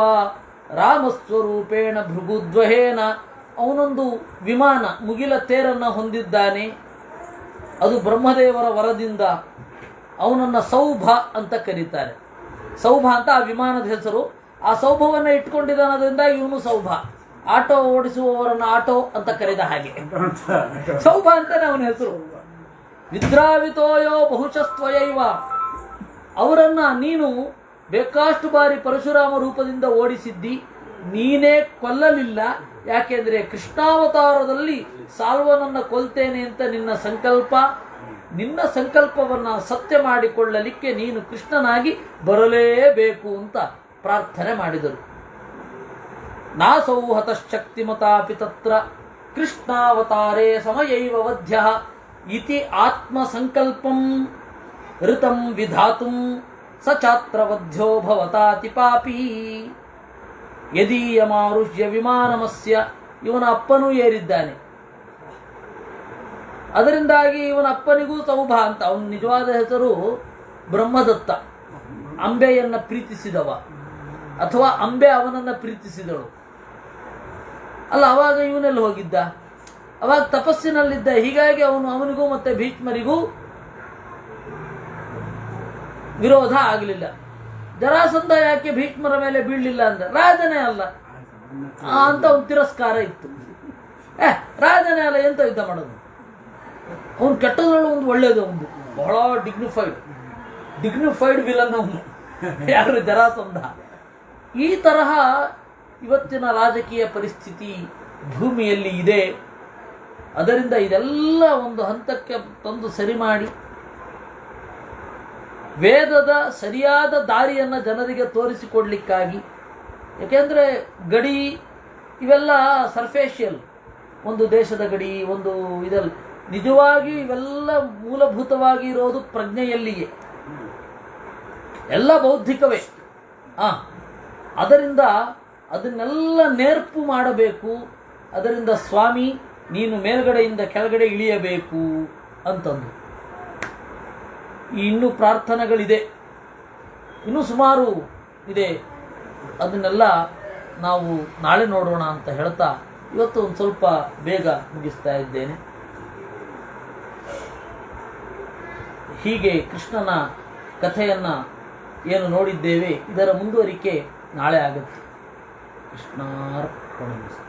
ರಾಮಸ್ವರೂಪೇಣ ಭೃಗುದ್ವಹೇನ. ಅವನೊಂದು ವಿಮಾನ ಮುಗಿಲ ತೇರನ್ನು ಹೊಂದಿದ್ದಾನೆ, ಅದು ಬ್ರಹ್ಮದೇವರ ವರದಿಂದ. ಅವನನ್ನು ಸೌಭ ಅಂತ ಕರೀತಾರೆ. ಸೌಭ ಅಂತ ಆ ವಿಮಾನದ ಹೆಸರು. ಆ ಸೌಭವನ್ನು ಇಟ್ಕೊಂಡಿದ್ದಾನದ್ರಿಂದ ಇವನು ಸೌಭ. ಆಟೋ ಓಡಿಸುವವರನ್ನು ಆಟೋ ಅಂತ ಕರೆದ ಹಾಗೆ ಸೌಭ ಅಂತಾನೆ ಅವನ ಹೆಸರು. ವಿದ್ರಾವಿತೋಯೋ ಬಹುಶಸ್ತ್ವಯೈವ. ಅವರನ್ನ ನೀನು ಬೇಕಾಷ್ಟು ಬಾರಿ ಪರಶುರಾಮ ರೂಪದಿಂದ ಓಡಿಸಿದ್ದಿ, ನೀನೇ ಕೊಲ್ಲಲಿಲ್ಲ. ಯಾಕೆಂದ್ರೆ ಕೃಷ್ಣಾವತಾರದಲ್ಲಿ ಸಾಲ್ವನನ್ನ ಕೊಲ್ತೇನೆ ಅಂತ ನಿನ್ನ ಸಂಕಲ್ಪವನ್ನ ಸತ್ಯ ಮಾಡಿಕೊಳ್ಳಲಿಕ್ಕೆ ನೀನು ಕೃಷ್ಣನಾಗಿ ಬರಲೇಬೇಕು ಅಂತ ಪ್ರಾರ್ಥನೆ ಮಾಡಿದರು. ನಾಸೌ ಹತಶಕ್ತಿಮತಾಪಿ ತತ್ರ ಕೃಷ್ಣಾವತಾರೇ ಸಮಯೈವ ವಧ್ಯ ಇತಿ ಆತ್ಮಸಂಕಲ್ಪಂ ಋತಂ ವಿಧಾತುಂ ಸ ಚಾತ್ರವಧ್ಯ ಭವತಾತಿ ಪಾಪಿ. ಯದೀಯಮಾರುಷ್ಯ ವಿಮಾನಮಸ್ಯ. ಇವನ ಅಪ್ಪನೂ ಏರಿದ್ದಾನೆ, ಅದರಿಂದಾಗಿ ಇವನ ಅಪ್ಪನಿಗೂ ಸೌಭ ಅಂತ. ಅವನ ನಿಜವಾದ ಹೆಸರು ಬ್ರಹ್ಮದತ್ತ. ಅಂಬೆಯನ್ನ ಪ್ರೀತಿಸಿದವ, ಅಥವಾ ಅಂಬೆ ಅವನನ್ನ ಪ್ರೀತಿಸಿದಳು. ಅಲ್ಲ, ಅವಾಗ ಇವನೆಲ್ಲ ಹೋಗಿದ್ದ? ಅವಾಗ ತಪಸ್ಸಿನಲ್ಲಿದ್ದ. ಹೀಗಾಗಿ ಅವನಿಗೂ ಮತ್ತೆ ಭೀಷ್ಮರಿಗೂ ವಿರೋಧ ಆಗಲಿಲ್ಲ. ಜರಾಸಂಧ ಯಾಕೆ ಭೀಷ್ಮರ ಮೇಲೆ ಬೀಳಲಿಲ್ಲ ಅಂದ್ರೆ ರಾಜನೇ ಅಲ್ಲ ಅಂತ ಒಂದು ತಿರಸ್ಕಾರ ಇತ್ತು. ರಾಜನೇ ಅಲ್ಲ, ಎಂತ ಯುದ್ಧ ಮಾಡೋದು? ಅವನು ಕೆಟ್ಟದ್ರೊಳಗೆ ಒಂದು ಒಳ್ಳೇದು, ಒಂದು ಬಹಳ ಡಿಗ್ನಿಫೈಡ್ ವಿಲನ್ ಅವನು. ಯಾರು? ಜರಾಸಂಧ. ಈ ತರಹ ಇವತ್ತಿನ ರಾಜಕೀಯ ಪರಿಸ್ಥಿತಿ ಭೂಮಿಯಲ್ಲಿ ಇದೆ. ಅದರಿಂದ ಇದೆಲ್ಲ ಒಂದು ಹಂತಕ್ಕೆ ತಂದು ಸರಿ ಮಾಡಿ ವೇದದ ಸರಿಯಾದ ದಾರಿಯನ್ನು ಜನರಿಗೆ ತೋರಿಸಿಕೊಡ್ಲಿಕ್ಕಾಗಿ. ಏಕೆಂದರೆ ಗಡಿ ಇವೆಲ್ಲ ಸರ್ಫೇಷಿಯಲ್, ಒಂದು ದೇಶದ ಗಡಿ, ಒಂದು ಇದಲ್ಲ. ನಿಜವಾಗಿ ಇವೆಲ್ಲ ಮೂಲಭೂತವಾಗಿ ಇರೋದು ಪ್ರಜ್ಞೆಯಲ್ಲಿಯೇ, ಎಲ್ಲ ಬೌದ್ಧಿಕವೇ. ಅದರಿಂದ ಅದನ್ನೆಲ್ಲ ನೇರ್ಪು ಮಾಡಬೇಕು. ಅದರಿಂದ ಸ್ವಾಮಿ ನೀನು ಮೇಲ್ಗಡೆಯಿಂದ ಕೆಳಗಡೆ ಇಳಿಯಬೇಕು ಅಂತಂದು. ಇನ್ನೂ ಪ್ರಾರ್ಥನೆಗಳಿದೆ, ಇನ್ನೂ ಸುಮಾರು ಇದೆ. ಅದನ್ನೆಲ್ಲ ನಾವು ನಾಳೆ ನೋಡೋಣ ಅಂತ ಹೇಳ್ತಾ ಇವತ್ತು ಒಂದು ಸ್ವಲ್ಪ ಬೇಗ ಮುಗಿಸ್ತಾ ಇದ್ದೇನೆ. ಹೀಗೆ ಕೃಷ್ಣನ ಕಥೆಯನ್ನು ಏನು ನೋಡಿದ್ದೇವೆ, ಇದರ ಮುಂದುವರಿಕೆ ನಾಳೆ ಆಗುತ್ತೆ. ಕೃಷ್ಣಾರ್ಪಣಮಸ್ತು.